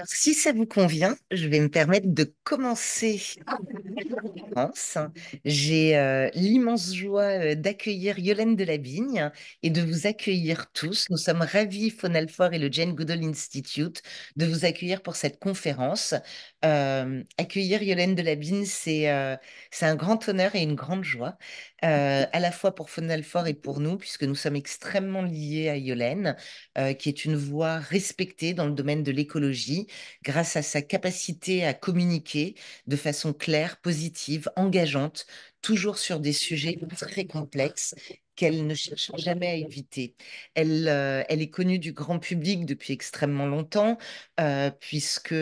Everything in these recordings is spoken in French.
Alors, si ça vous convient, je vais me permettre de commencer en France. J'ai l'immense joie d'accueillir Yolène Delavigne et de vous accueillir tous. Nous sommes ravis, Faune-Alfort et le Jane Goodall Institute, de vous accueillir pour cette conférence. Accueillir Yolène Delavigne, c'est un grand honneur et une grande joie, à la fois pour Faune-Alfort et pour nous, puisque nous sommes extrêmement liés à Yolène, qui est une voix respectée dans le domaine de l'écologie grâce à sa capacité à communiquer de façon claire, positive, engageante, toujours sur des sujets très complexes qu'elle ne cherche jamais à éviter. Elle est connue du grand public depuis extrêmement longtemps, puisque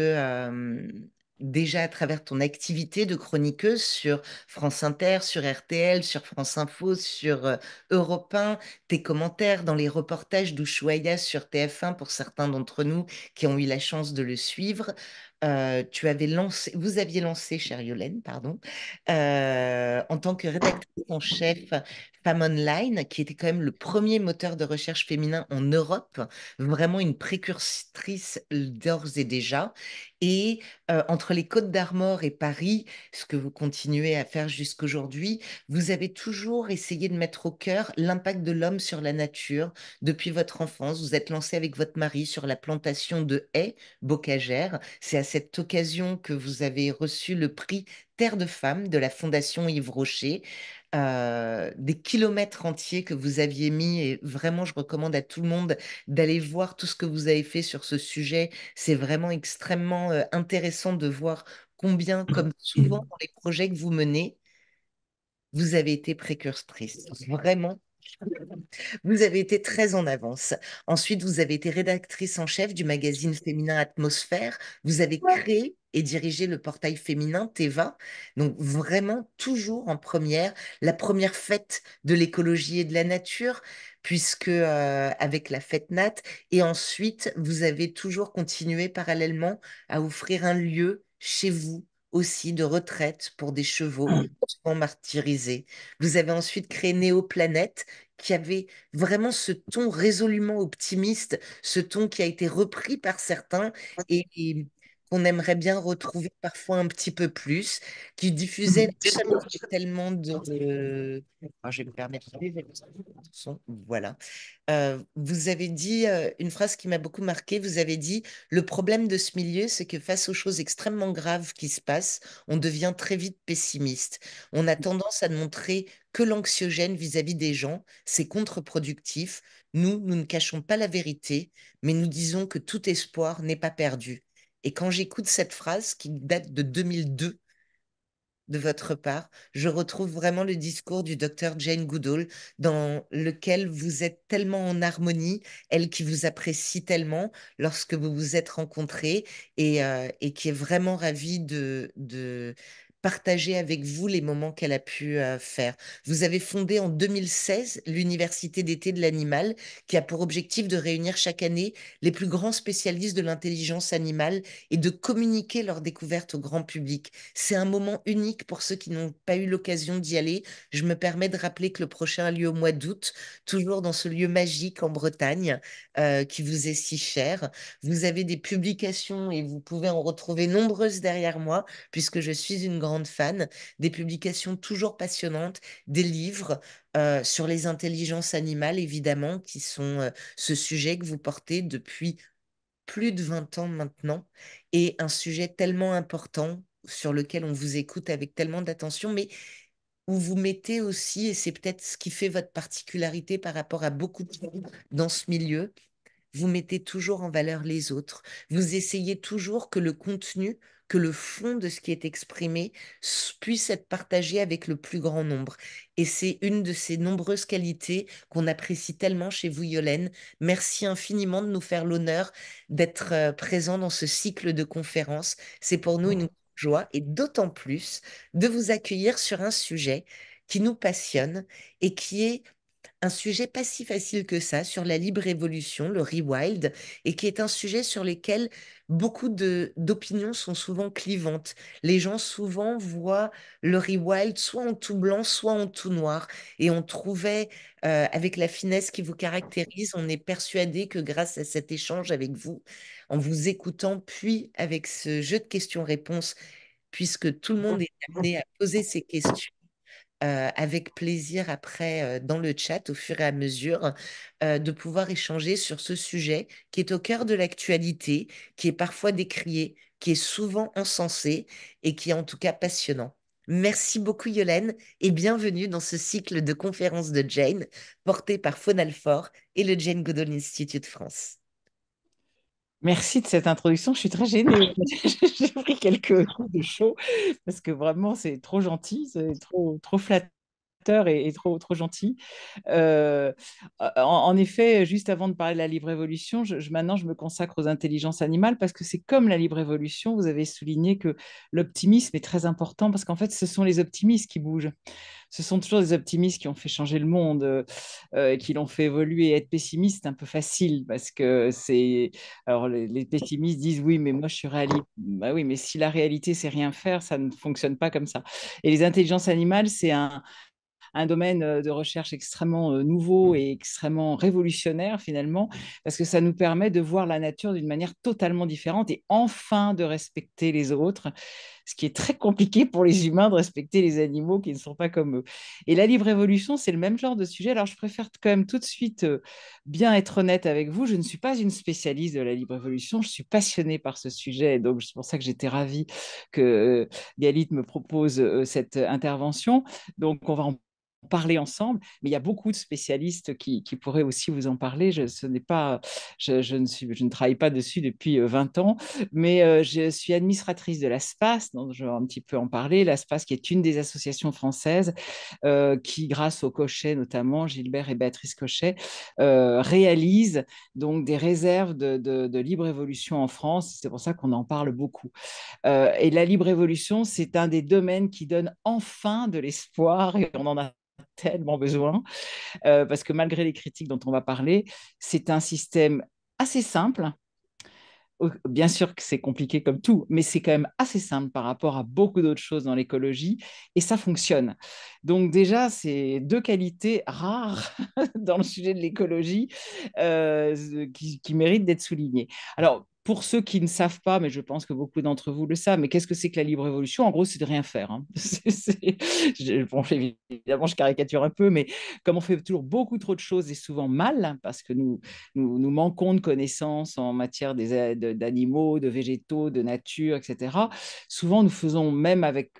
déjà à travers ton activité de chroniqueuse sur France Inter, sur RTL, sur France Info, sur Europe 1, tes commentaires dans les reportages d'Ushuaïa sur TF1 pour certains d'entre nous qui ont eu la chance de le suivre. Vous aviez lancé, chère Yolène, pardon, en tant que rédactrice en chef Femme Online, qui était quand même le premier moteur de recherche féminin en Europe, vraiment une précurtrice d'ores et déjà. Et entre les Côtes d'Armor et Paris, ce que vous continuez à faire jusqu'aujourd'hui, vous avez toujours essayé de mettre au cœur l'impact de l'homme sur la nature. Depuis votre enfance, vous êtes lancé avec votre mari sur la plantation de haies bocagères. C'est à cette occasion que vous avez reçu le prix Terre de Femmes de la Fondation Yves Rocher. Des kilomètres entiers que vous aviez mis et vraiment je recommande à tout le monde d'aller voir tout ce que vous avez fait sur ce sujet. C'est vraiment extrêmement intéressant de voir combien, comme souvent dans les projets que vous menez, vous avez été précurtrice. Vraiment, vous avez été très en avance. Ensuite, vous avez été rédactrice en chef du magazine féminin Atmosphère. Vous avez créé et dirigé le portail féminin Teva. Donc vraiment toujours en première, la première fête de l'écologie et de la nature, puisque avec la fête Nat. Et ensuite, vous avez toujours continué parallèlement à offrir un lieu chez vous aussi de retraite pour des chevaux souvent martyrisés. Vous avez ensuite créé Néoplanète, qui avait vraiment ce ton résolument optimiste, ce ton qui a été repris par certains et qu'on aimerait bien retrouver parfois un petit peu plus, qui diffusait non seulement tellement Alors, je vais me permettre de lever le son. Voilà. Vous avez dit une phrase qui m'a beaucoup marqué. Vous avez dit, le problème de ce milieu, c'est que face aux choses extrêmement graves qui se passent, on devient très vite pessimiste. On a tendance à ne montrer que l'anxiogène vis-à-vis des gens. C'est contre-productif. Nous ne cachons pas la vérité, mais nous disons que tout espoir n'est pas perdu. Et quand j'écoute cette phrase qui date de 2002, de votre part, je retrouve vraiment le discours du docteur Jane Goodall, dans lequel vous êtes tellement en harmonie, elle qui vous apprécie tellement lorsque vous vous êtes rencontrés et qui est vraiment ravie de partager avec vous les moments qu'elle a pu faire. Vous avez fondé en 2016 l'Université d'été de l'animal, qui a pour objectif de réunir chaque année les plus grands spécialistes de l'intelligence animale et de communiquer leurs découvertes au grand public. C'est un moment unique pour ceux qui n'ont pas eu l'occasion d'y aller. Je me permets de rappeler que le prochain a lieu au mois d'août, toujours dans ce lieu magique en Bretagne, qui vous est si cher. Vous avez des publications et vous pouvez en retrouver nombreuses derrière moi, puisque je suis une grande fan, des publications toujours passionnantes, des livres sur les intelligences animales, évidemment, qui sont ce sujet que vous portez depuis plus de 20 ans maintenant, et un sujet tellement important sur lequel on vous écoute avec tellement d'attention, mais où vous mettez aussi, et c'est peut-être ce qui fait votre particularité par rapport à beaucoup de gens dans ce milieu, vous mettez toujours en valeur les autres. Vous essayez toujours que le contenu, que le fond de ce qui est exprimé puisse être partagé avec le plus grand nombre. Et c'est une de ces nombreuses qualités qu'on apprécie tellement chez vous, Yolène. Merci infiniment de nous faire l'honneur d'être présent dans ce cycle de conférences. C'est pour nous une joie et d'autant plus de vous accueillir sur un sujet qui nous passionne et qui est un sujet pas si facile que ça sur la libre évolution, le rewild, et qui est un sujet sur lequel beaucoup d'opinions sont souvent clivantes. Les gens souvent voient le rewild soit en tout blanc, soit en tout noir. Et on trouvait, avec la finesse qui vous caractérise, on est persuadé que grâce à cet échange avec vous, en vous écoutant, puis avec ce jeu de questions-réponses, puisque tout le monde est amené à poser ses questions avec plaisir après dans le chat au fur et à mesure de pouvoir échanger sur ce sujet qui est au cœur de l'actualité, qui est parfois décrié, qui est souvent encensé et qui est en tout cas passionnant. Merci beaucoup Yolène et bienvenue dans ce cycle de conférences de Jane porté par Fonalfort et le Jane Goodall Institute France. Merci de cette introduction. Je suis très gênée. J'ai pris quelques coups de chaud parce que vraiment, c'est trop gentil, c'est trop flatteur et trop gentil. Euh, en effet, juste avant de parler de la libre évolution, maintenant, je me consacre aux intelligences animales parce que c'est comme la libre évolution. Vous avez souligné que l'optimisme est très important parce qu'en fait, ce sont les optimistes qui bougent. Ce sont toujours des optimistes qui ont fait changer le monde, qui l'ont fait évoluer. Être pessimiste, c'est un peu facile parce que c'est. Alors, les pessimistes disent oui, mais moi, je suis réaliste. Bah oui, mais si la réalité, c'est rien faire, ça ne fonctionne pas comme ça. Et les intelligences animales, c'est un domaine de recherche extrêmement nouveau et extrêmement révolutionnaire finalement, parce que ça nous permet de voir la nature d'une manière totalement différente et enfin de respecter les autres, ce qui est très compliqué pour les humains de respecter les animaux qui ne sont pas comme eux. Et la libre évolution, c'est le même genre de sujet. Alors je préfère quand même tout de suite bien être honnête avec vous. Je ne suis pas une spécialiste de la libre évolution, je suis passionnée par ce sujet, donc c'est pour ça que j'étais ravie que Galit me propose cette intervention. Donc on va en parler ensemble, mais il y a beaucoup de spécialistes qui pourraient aussi vous en parler. Ce n'est pas, je ne travaille pas dessus depuis 20 ans, mais je suis administratrice de l'ASPAS, donc je vais un petit peu en parler. L'ASPAS, qui est une des associations françaises qui, grâce au Cochet notamment, Gilbert et Béatrice Cochet, réalise donc des réserves de libre évolution en France. C'est pour ça qu'on en parle beaucoup. Et la libre évolution, c'est un des domaines qui donne enfin de l'espoir et on en a tellement besoin, parce que malgré les critiques dont on va parler, c'est un système assez simple. Bien sûr que c'est compliqué comme tout, mais c'est quand même assez simple par rapport à beaucoup d'autres choses dans l'écologie et ça fonctionne. Donc déjà, c'est deux qualités rares dans le sujet de l'écologie qui méritent d'être soulignées. Alors, pour ceux qui ne savent pas, mais je pense que beaucoup d'entre vous le savent, mais qu'est-ce que c'est que la libre évolution? En gros, c'est de rien faire. Hein. Bon, évidemment, je caricature un peu, mais comme on fait toujours beaucoup trop de choses et souvent mal, parce que nous manquons de connaissances en matière d'animaux, de végétaux, de nature, etc. Souvent, nous faisons, même avec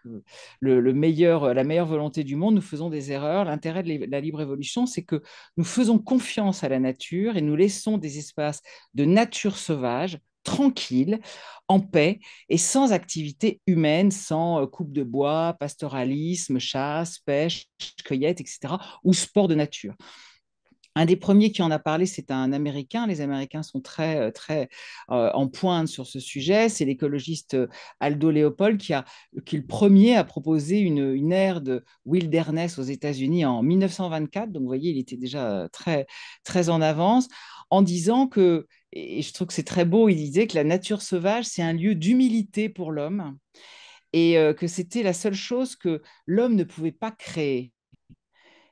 la meilleure volonté du monde, nous faisons des erreurs. L'intérêt de la libre évolution, c'est que nous faisons confiance à la nature et nous laissons des espaces de nature sauvage, tranquille, en paix et sans activité humaine, sans coupe de bois, pastoralisme, chasse, pêche, cueillette, etc., ou sport de nature. Un des premiers qui en a parlé, c'est un Américain. Les Américains sont très en pointe sur ce sujet. C'est l'écologiste Aldo Leopold qui est le premier à proposer une aire de wilderness aux États-Unis en 1924. Donc, vous voyez, il était déjà très en avance en disant que, et je trouve que c'est très beau, il disait que la nature sauvage, c'est un lieu d'humilité pour l'homme et que c'était la seule chose que l'homme ne pouvait pas créer.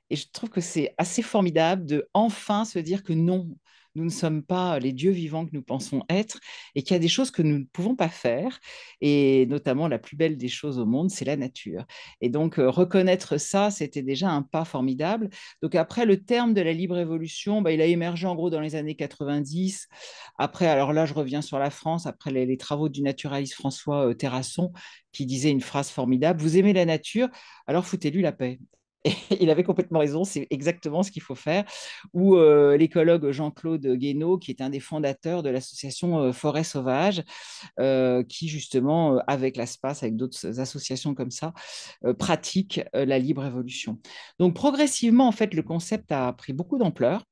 Et je trouve que c'est assez formidable de enfin se dire que non, nous ne sommes pas les dieux vivants que nous pensons être et qu'il y a des choses que nous ne pouvons pas faire. Et notamment, la plus belle des choses au monde, c'est la nature. Et donc, reconnaître ça, c'était déjà un pas formidable. Donc, après, le terme de la libre évolution, bah, il a émergé en gros dans les années 90. Après, alors là, je reviens sur la France, après les travaux du naturaliste François Terrasson, qui disait une phrase formidable: vous aimez la nature, alors foutez-lui la paix. Et il avait complètement raison, c'est exactement ce qu'il faut faire. Ou l'écologue Jean-Claude Guénaud, qui est un des fondateurs de l'association Forêt Sauvage, qui justement, avec l'ASPAS, avec d'autres associations comme ça, pratique la libre évolution. Donc progressivement, en fait, le concept a pris beaucoup d'ampleur.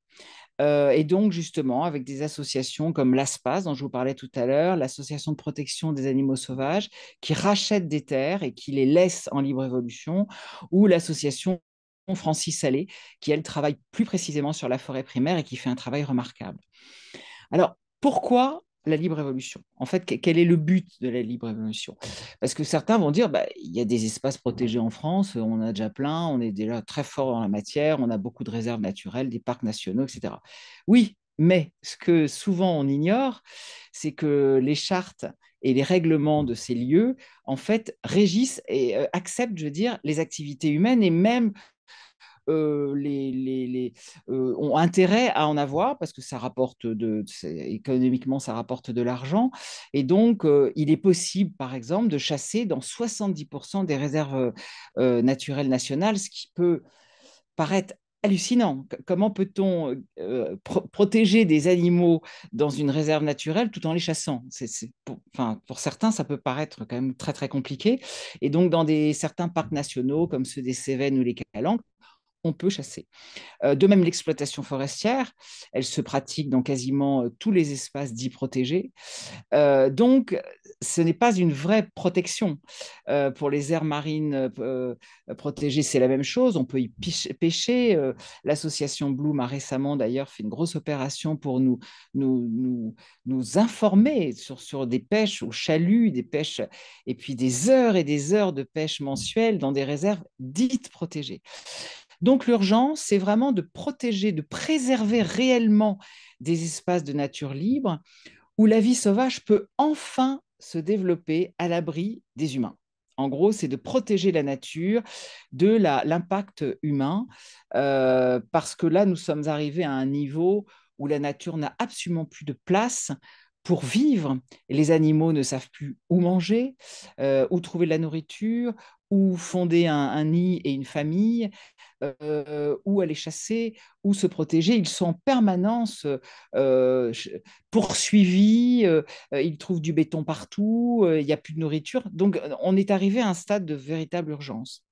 Et donc, justement, avec des associations comme l'ASPAS, dont je vous parlais tout à l'heure, l'Association de protection des animaux sauvages, qui rachètent des terres et qui les laissent en libre évolution, ou l'association Francis Salé, qui, elle, travaille plus précisément sur la forêt primaire et qui fait un travail remarquable. Alors, pourquoi la libre évolution? En fait, quel est le but de la libre évolution? Parce que certains vont dire, bah, il y a des espaces protégés en France, on en a déjà plein, on est déjà très fort dans la matière, on a beaucoup de réserves naturelles, des parcs nationaux, etc. Oui, mais ce que souvent on ignore, c'est que les chartes et les règlements de ces lieux, en fait, régissent et acceptent, je veux dire, les activités humaines et même ont intérêt à en avoir parce que ça rapporte économiquement, ça rapporte de l'argent. Et donc, il est possible, par exemple, de chasser dans 70% des réserves naturelles nationales, ce qui peut paraître hallucinant. Comment peut-on protéger des animaux dans une réserve naturelle tout en les chassant? Enfin, pour certains, ça peut paraître quand même très, très compliqué. Et donc, dans certains parcs nationaux, comme ceux des Cévennes ou les Calanques, on peut chasser. De même, l'exploitation forestière, elle se pratique dans quasiment tous les espaces dits protégés. Donc, ce n'est pas une vraie protection. Pour les aires marines protégées, c'est la même chose. On peut y pêcher. L'association Bloom a récemment, d'ailleurs, fait une grosse opération pour nous, nous, nous informer sur des pêches au chalut, des pêches, et puis des heures et des heures de pêche mensuelle dans des réserves dites protégées. Donc l'urgence, c'est vraiment de protéger, de préserver réellement des espaces de nature libre où la vie sauvage peut enfin se développer à l'abri des humains. En gros, c'est de protéger la nature de l'impact humain, parce que là, nous sommes arrivés à un niveau où la nature n'a absolument plus de place pour vivre. Les animaux ne savent plus où manger, où trouver de la nourriture, où fonder un nid et une famille, où aller chasser, où se protéger. Ils sont en permanence euh, poursuivis, ils trouvent du béton partout, il n'y a plus de nourriture. Donc, on est arrivé à un stade de véritable urgence.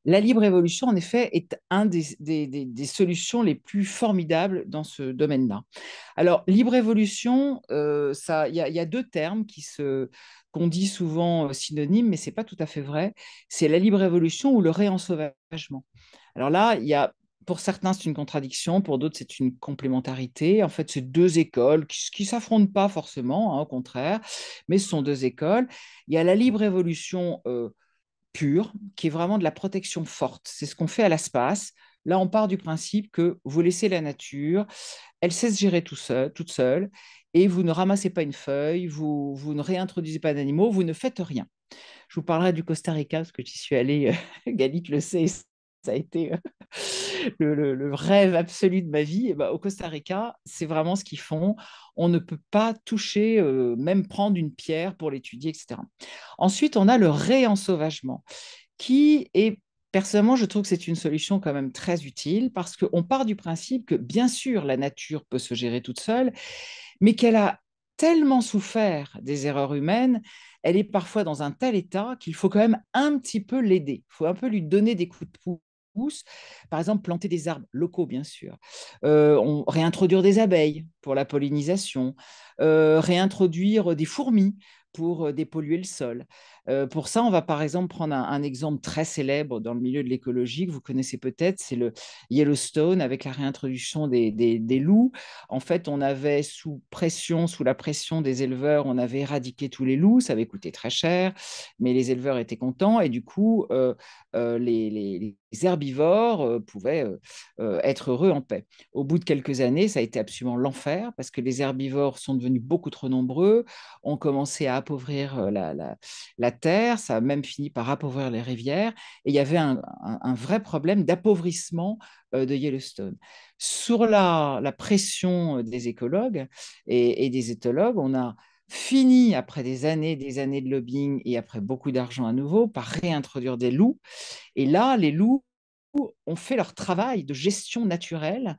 La libre évolution, en effet, est un des solutions les plus formidables dans ce domaine-là. Alors, libre évolution, y a deux termes qu'on dit souvent synonymes, mais ce n'est pas tout à fait vrai. C'est la libre évolution ou le réensauvagement. Alors là, pour certains, c'est une contradiction, pour d'autres, c'est une complémentarité. En fait, c'est deux écoles qui ne s'affrontent pas forcément, hein, au contraire, mais ce sont deux écoles. Il y a la libre évolution pure, qui est vraiment de la protection forte. C'est ce qu'on fait à l'espace. Là, on part du principe que vous laissez la nature, elle sait se gérer toute seule, et vous ne ramassez pas une feuille, vous ne réintroduisez pas d'animaux, vous ne faites rien. Je vous parlerai du Costa Rica, parce que j'y suis allée, Galit le sait, ça a été le rêve absolu de ma vie. Et ben, au Costa Rica, c'est vraiment ce qu'ils font. On ne peut pas toucher, même prendre une pierre pour l'étudier, etc. Ensuite, on a le réensauvagement, qui est, personnellement, je trouve que c'est une solution quand même très utile parce qu'on part du principe que, bien sûr, la nature peut se gérer toute seule, mais qu'elle a tellement souffert des erreurs humaines, elle est parfois dans un tel état qu'il faut quand même un petit peu l'aider. Il faut un peu lui donner des coups de pouce. Par exemple, planter des arbres locaux, bien sûr. Réintroduire des abeilles pour la pollinisation. Réintroduire des fourmis pour dépolluer le sol. Pour ça, on va par exemple prendre un exemple très célèbre dans le milieu de l'écologie que vous connaissez peut-être, c'est le Yellowstone avec la réintroduction des loups. En fait, on avait sous la pression des éleveurs, on avait éradiqué tous les loups, ça avait coûté très cher, mais les éleveurs étaient contents et du coup, les herbivores pouvaient être heureux en paix. Au bout de quelques années, ça a été absolument l'enfer parce que les herbivores sont devenus beaucoup trop nombreux, ont commencé à appauvrir la terre, ça a même fini par appauvrir les rivières et il y avait un vrai problème d'appauvrissement de Yellowstone. Sur la pression des écologues et des éthologues, on a fini, après des années de lobbying et après beaucoup d'argent à nouveau, par réintroduire des loups. Et là, les loups ont fait leur travail de gestion naturelle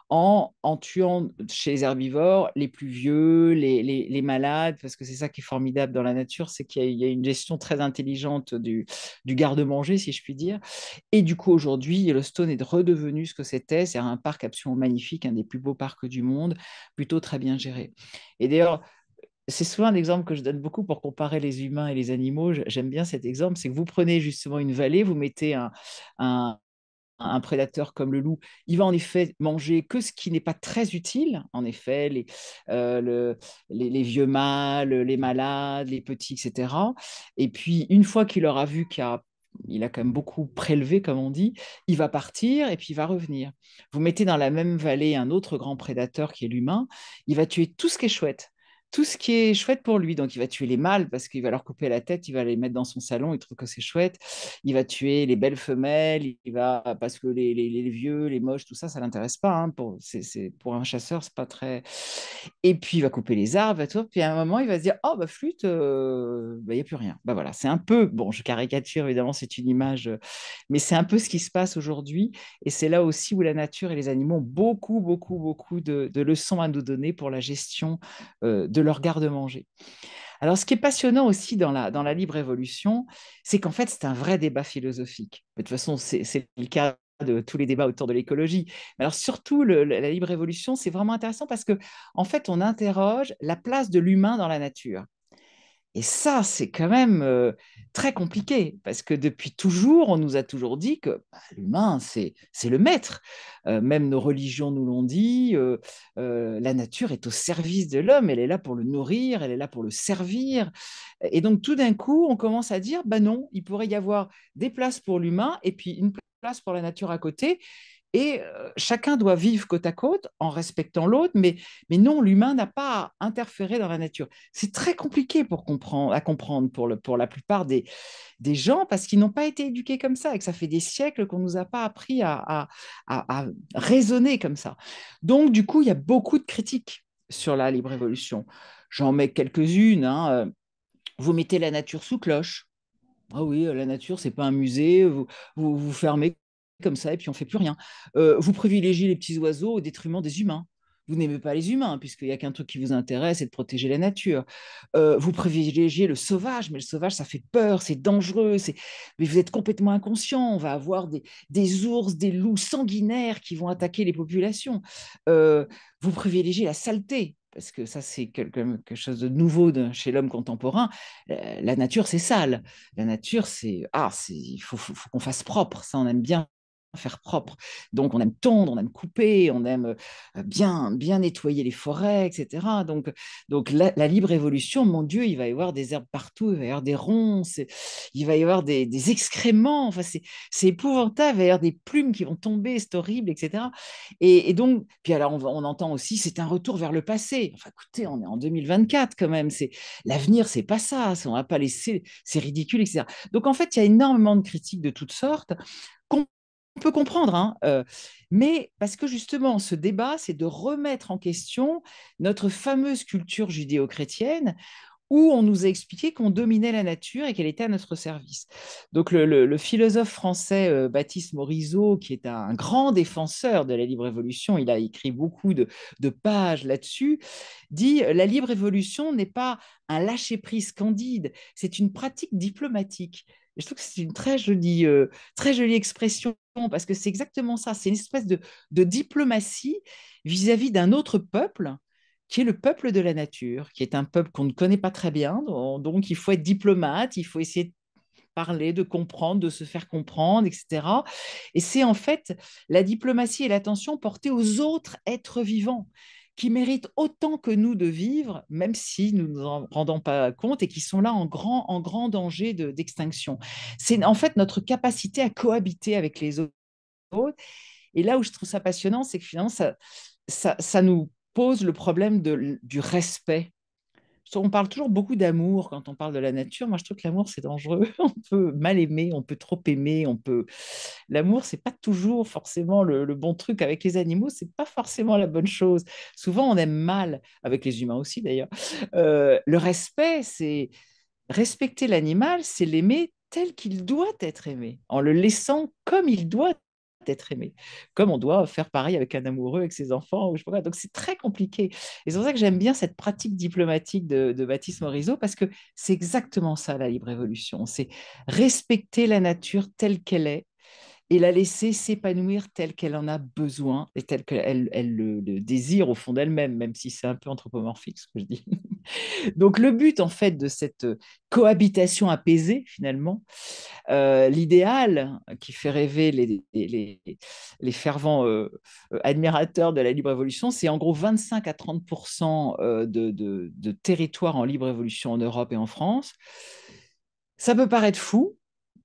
en tuant chez les herbivores les plus vieux, les malades, parce que c'est ça qui est formidable dans la nature, c'est qu'il y a une gestion très intelligente du garde-manger, si je puis dire. Et du coup, aujourd'hui, Yellowstone est redevenu ce que c'était, c'est un parc absolument magnifique, un des plus beaux parcs du monde, plutôt très bien géré. Et d'ailleurs, c'est souvent un exemple que je donne beaucoup pour comparer les humains et les animaux. J'aime bien cet exemple, c'est que vous prenez justement une vallée, vous mettez un un prédateur comme le loup, il va en effet manger que ce qui n'est pas très utile, en effet, euh, le- les vieux mâles, les malades, les petits, etc. Et puis, une fois qu'il aura vu il a quand même beaucoup prélevé, comme on dit, il va partir et puis il va revenir. Vous mettez dans la même vallée un autre grand prédateur qui est l'humain, il va tuer tout ce qui est chouette. Tout ce qui est chouette pour lui. Donc, il va tuer les mâles parce qu'il va leur couper la tête, il va les mettre dans son salon, il trouve que c'est chouette. Il va tuer les belles femelles, parce que les vieux, les moches, tout ça, ça l'intéresse pas. Hein, pour un chasseur, c'est pas très. Et puis il va couper les arbres, puis à un moment, il va se dire, oh, bah flûte, bah, il n'y a plus rien. Bah voilà, c'est un peu, bon, je caricature, évidemment, c'est une image, mais c'est un peu ce qui se passe aujourd'hui. Et c'est là aussi où la nature et les animaux ont beaucoup, beaucoup, beaucoup de leçons à nous donner pour la gestion de leur garde-manger. Alors, ce qui est passionnant aussi dans la libre évolution, c'est qu'en fait, c'est un vrai débat philosophique. De toute façon, c'est le cas de tous les débats autour de l'écologie. Mais alors, surtout, la libre évolution, c'est vraiment intéressant parce que, en fait, on interroge la place de l'humain dans la nature. Et ça, c'est quand même très compliqué, parce que depuis toujours, on nous a toujours dit que bah, l'humain, c'est le maître. Même nos religions nous l'ont dit, la nature est au service de l'homme, elle est là pour le nourrir, elle est là pour le servir. Et donc, tout d'un coup, on commence à dire, bah non, il pourrait y avoir des places pour l'humain et puis une place pour la nature à côté. Et chacun doit vivre côte à côte en respectant l'autre, mais non, l'humain n'a pas à interférer dans la nature. C'est très compliqué à comprendre pour la plupart des gens parce qu'ils n'ont pas été éduqués comme ça et que ça fait des siècles qu'on ne nous a pas appris à raisonner comme ça. Donc, du coup, il y a beaucoup de critiques sur la libre évolution. J'en mets quelques-unes. Hein. Vous mettez la nature sous cloche. Ah oui, la nature, c'est pas un musée, vous fermez comme ça et puis on fait plus rien. Vous privilégiez les petits oiseaux au détriment des humains. Vous n'aimez pas les humains, puisqu'il n'y a qu'un truc qui vous intéresse, c'est de protéger la nature. Vous privilégiez le sauvage, mais le sauvage, ça fait peur, c'est dangereux, mais vous êtes complètement inconscient. On va avoir des ours, des loups sanguinaires qui vont attaquer les populations. Euh, vous privilégiez la saleté, parce que ça, c'est quelque chose de nouveau chez l'homme contemporain. La nature, c'est sale. La nature, il faut qu'on fasse propre. Ça, on aime bien faire propre. Donc, on aime tondre, on aime couper, on aime bien nettoyer les forêts, etc. Donc la libre évolution, mon Dieu, il va y avoir des herbes partout, il va y avoir des ronces, il va y avoir des excréments. Enfin, c'est épouvantable. Il va y avoir des plumes qui vont tomber, c'est horrible, etc. Et donc, puis alors, on entend aussi, c'est un retour vers le passé. Enfin, écoutez, on est en 2024 quand même. L'avenir, c'est pas ça. On va pas laisser, c'est ridicule, etc. Donc, en fait, il y a énormément de critiques de toutes sortes qu'on peut comprendre, hein, mais parce que justement, ce débat, c'est de remettre en question notre fameuse culture judéo-chrétienne où on nous a expliqué qu'on dominait la nature et qu'elle était à notre service. Donc le philosophe français Baptiste Morisot, qui est un grand défenseur de la libre évolution, il a écrit beaucoup de pages là-dessus, dit la libre évolution n'est pas un lâcher-prise candide, c'est une pratique diplomatique. Et je trouve que c'est une très jolie expression parce que c'est exactement ça, c'est une espèce de diplomatie vis-à-vis d'un autre peuple qui est le peuple de la nature, qui est un peuple qu'on ne connaît pas très bien. Donc, il faut être diplomate, il faut essayer de parler, de comprendre, de se faire comprendre, etc. Et c'est en fait la diplomatie et l'attention portée aux autres êtres vivants qui méritent autant que nous de vivre, même si nous ne nous en rendons pas compte et qui sont là en grand danger d'extinction. C'est en fait notre capacité à cohabiter avec les autres. Et là où je trouve ça passionnant, c'est que finalement, ça nous pose le problème du respect. On parle toujours beaucoup d'amour quand on parle de la nature. Moi, je trouve que l'amour, c'est dangereux. On peut mal aimer, on peut trop aimer, on peut. L'amour, c'est pas toujours forcément le bon truc avec les animaux. C'est pas forcément la bonne chose. Souvent, on aime mal avec les humains aussi, d'ailleurs. Le respect, c'est respecter l'animal, c'est l'aimer tel qu'il doit être aimé, en le laissant comme il doit être aimé, comme on doit faire pareil avec un amoureux, avec ses enfants. Ou je sais pas. Donc c'est très compliqué. Et c'est pour ça que j'aime bien cette pratique diplomatique de Baptiste Morisot, parce que c'est exactement ça, la libre évolution. C'est respecter la nature telle qu'elle est et la laisser s'épanouir telle qu'elle en a besoin et telle qu'elle elle le désire au fond d'elle-même, même si c'est un peu anthropomorphique ce que je dis. Donc, le but, en fait, de cette cohabitation apaisée, finalement, l'idéal qui fait rêver les fervents admirateurs de la libre évolution, c'est en gros 25 à 30 de territoire en libre évolution en Europe et en France. Ça peut paraître fou,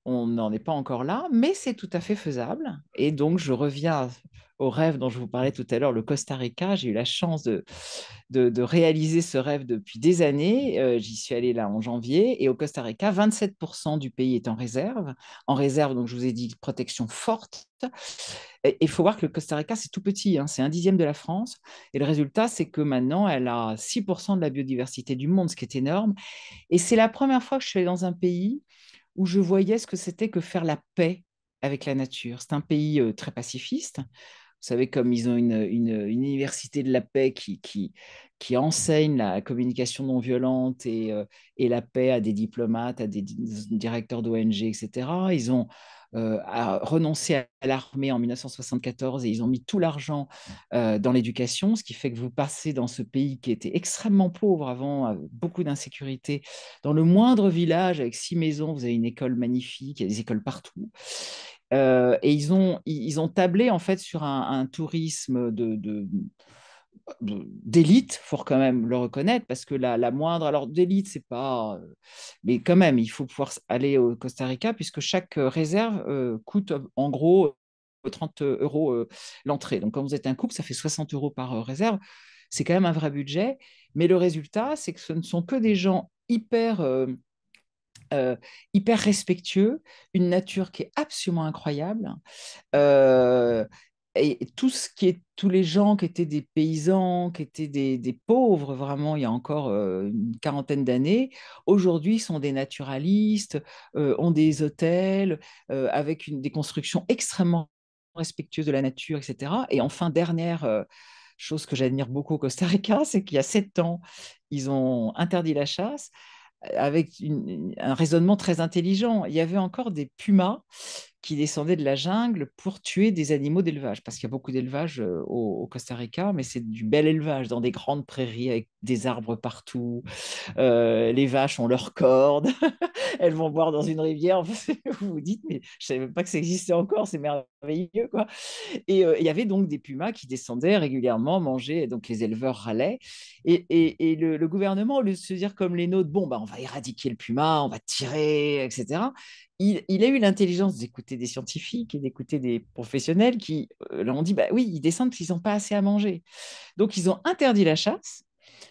on n'en est pas encore là, mais c'est tout à fait faisable. Et donc, je reviens au rêve dont je vous parlais tout à l'heure, le Costa Rica. J'ai eu la chance de réaliser ce rêve depuis des années. J'y suis allée là en janvier. Et au Costa Rica, 27% du pays est en réserve. En réserve, donc je vous ai dit, protection forte. Et il faut voir que le Costa Rica, c'est tout petit, hein, c'est un dixième de la France. Et le résultat, c'est que maintenant, elle a 6% de la biodiversité du monde, ce qui est énorme. Et c'est la première fois que je suis allée dans un pays où je voyais ce que c'était que faire la paix avec la nature. C'est un pays très pacifiste. Vous savez, comme ils ont une université de la paix qui enseigne la communication non violente et la paix à des diplomates, à des directeurs d'ONG, etc. Ils ont renoncé à l'armée en 1974 et ils ont mis tout l'argent dans l'éducation, ce qui fait que vous passez dans ce pays qui était extrêmement pauvre avant, avec beaucoup d'insécurité. Dans le moindre village, avec 6 maisons, vous avez une école magnifique, il y a des écoles partout. Et ils ont tablé en fait sur un tourisme d'élite, il faut quand même le reconnaître, parce que la moindre, alors d'élite, c'est pas, mais quand même, il faut pouvoir aller au Costa Rica, puisque chaque réserve coûte en gros 30 euros l'entrée. Donc quand vous êtes un couple, ça fait 60 euros par réserve. C'est quand même un vrai budget, mais le résultat, c'est que ce ne sont que des gens euh, hyper respectueux, une nature qui est absolument incroyable. Euh, et tous les gens qui étaient des paysans, qui étaient des pauvres, vraiment, il y a encore une quarantaine d'années, aujourd'hui sont des naturalistes, ont des hôtels, avec des constructions extrêmement respectueuses de la nature, etc. Et enfin, dernière chose que j'admire beaucoup au Costa Rica, c'est qu'il y a 7 ans, ils ont interdit la chasse avec un raisonnement très intelligent. Il y avait encore des pumas qui descendaient de la jungle pour tuer des animaux d'élevage, parce qu'il y a beaucoup d'élevage au Costa Rica, mais c'est du bel élevage dans des grandes prairies avec des arbres partout. Les vaches ont leurs cordes, elles vont boire dans une rivière. Vous vous dites, mais je savais même pas que ça existait encore, c'est merveilleux, quoi. Et il y avait donc des pumas qui descendaient régulièrement manger, donc les éleveurs râlaient. Et le gouvernement, au lieu de se dire comme les nôtres, bon, bah, on va éradiquer le puma, on va tirer, etc., il a eu l'intelligence d'écouter des scientifiques et d'écouter des professionnels qui leur ont dit, bah oui, ils descendent parce qu'ils n'ont pas assez à manger. Donc, ils ont interdit la chasse,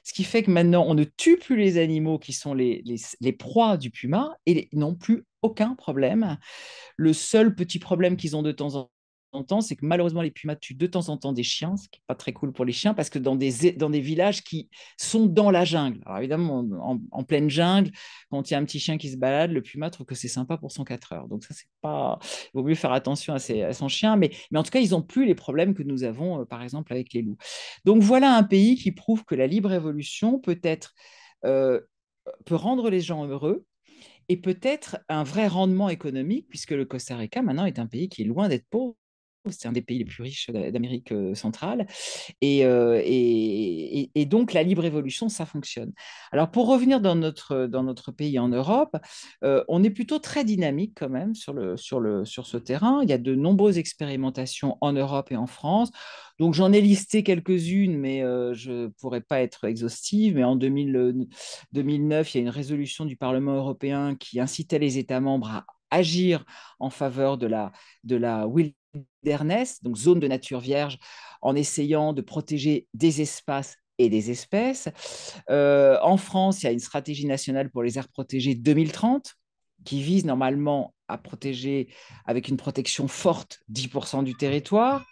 ce qui fait que maintenant, on ne tue plus les animaux qui sont les proies du puma et ils n'ont plus aucun problème. Le seul petit problème qu'ils ont de temps en temps, c'est que malheureusement, les pumas tuent de temps en temps des chiens, ce qui n'est pas très cool pour les chiens, parce que dans des villages qui sont dans la jungle, alors évidemment, en pleine jungle, quand il y a un petit chien qui se balade, le puma trouve que c'est sympa pour son 4 heures. Donc ça, c'est pas... Il vaut mieux faire attention à son chien, mais en tout cas, ils n'ont plus les problèmes que nous avons, par exemple, avec les loups. Donc voilà un pays qui prouve que la libre évolution euh, peut rendre les gens heureux, et peut-être un vrai rendement économique, puisque le Costa Rica maintenant est un pays qui est loin d'être pauvre. C'est un des pays les plus riches d'Amérique centrale. Et donc, la libre évolution, ça fonctionne. Alors, pour revenir dans notre pays en Europe, on est plutôt très dynamique quand même sur ce terrain. Il y a de nombreuses expérimentations en Europe et en France. Donc, j'en ai listé quelques-unes, mais je ne pourrais pas être exhaustive. Mais en 2009, il y a une résolution du Parlement européen qui incitait les États membres à agir en faveur de la wilderness, donc zone de nature vierge, en essayant de protéger des espaces et des espèces. En France, il y a une stratégie nationale pour les aires protégées 2030 qui vise normalement à protéger avec une protection forte 10% du territoire.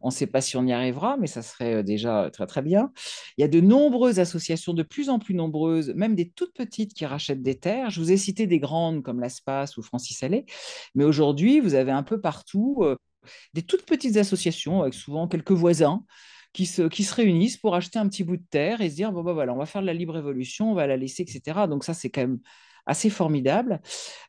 On ne sait pas si on y arrivera, mais ça serait déjà très très bien. Il y a de nombreuses associations, de plus en plus nombreuses, même des toutes petites qui rachètent des terres. Je vous ai cité des grandes comme l'Aspas ou Francis Allais, mais aujourd'hui, vous avez un peu partout des toutes petites associations avec souvent quelques voisins qui se réunissent pour acheter un petit bout de terre et se dire, bon, bah, voilà, on va faire de la libre évolution, on va la laisser, etc. Donc ça, c'est quand même assez formidables.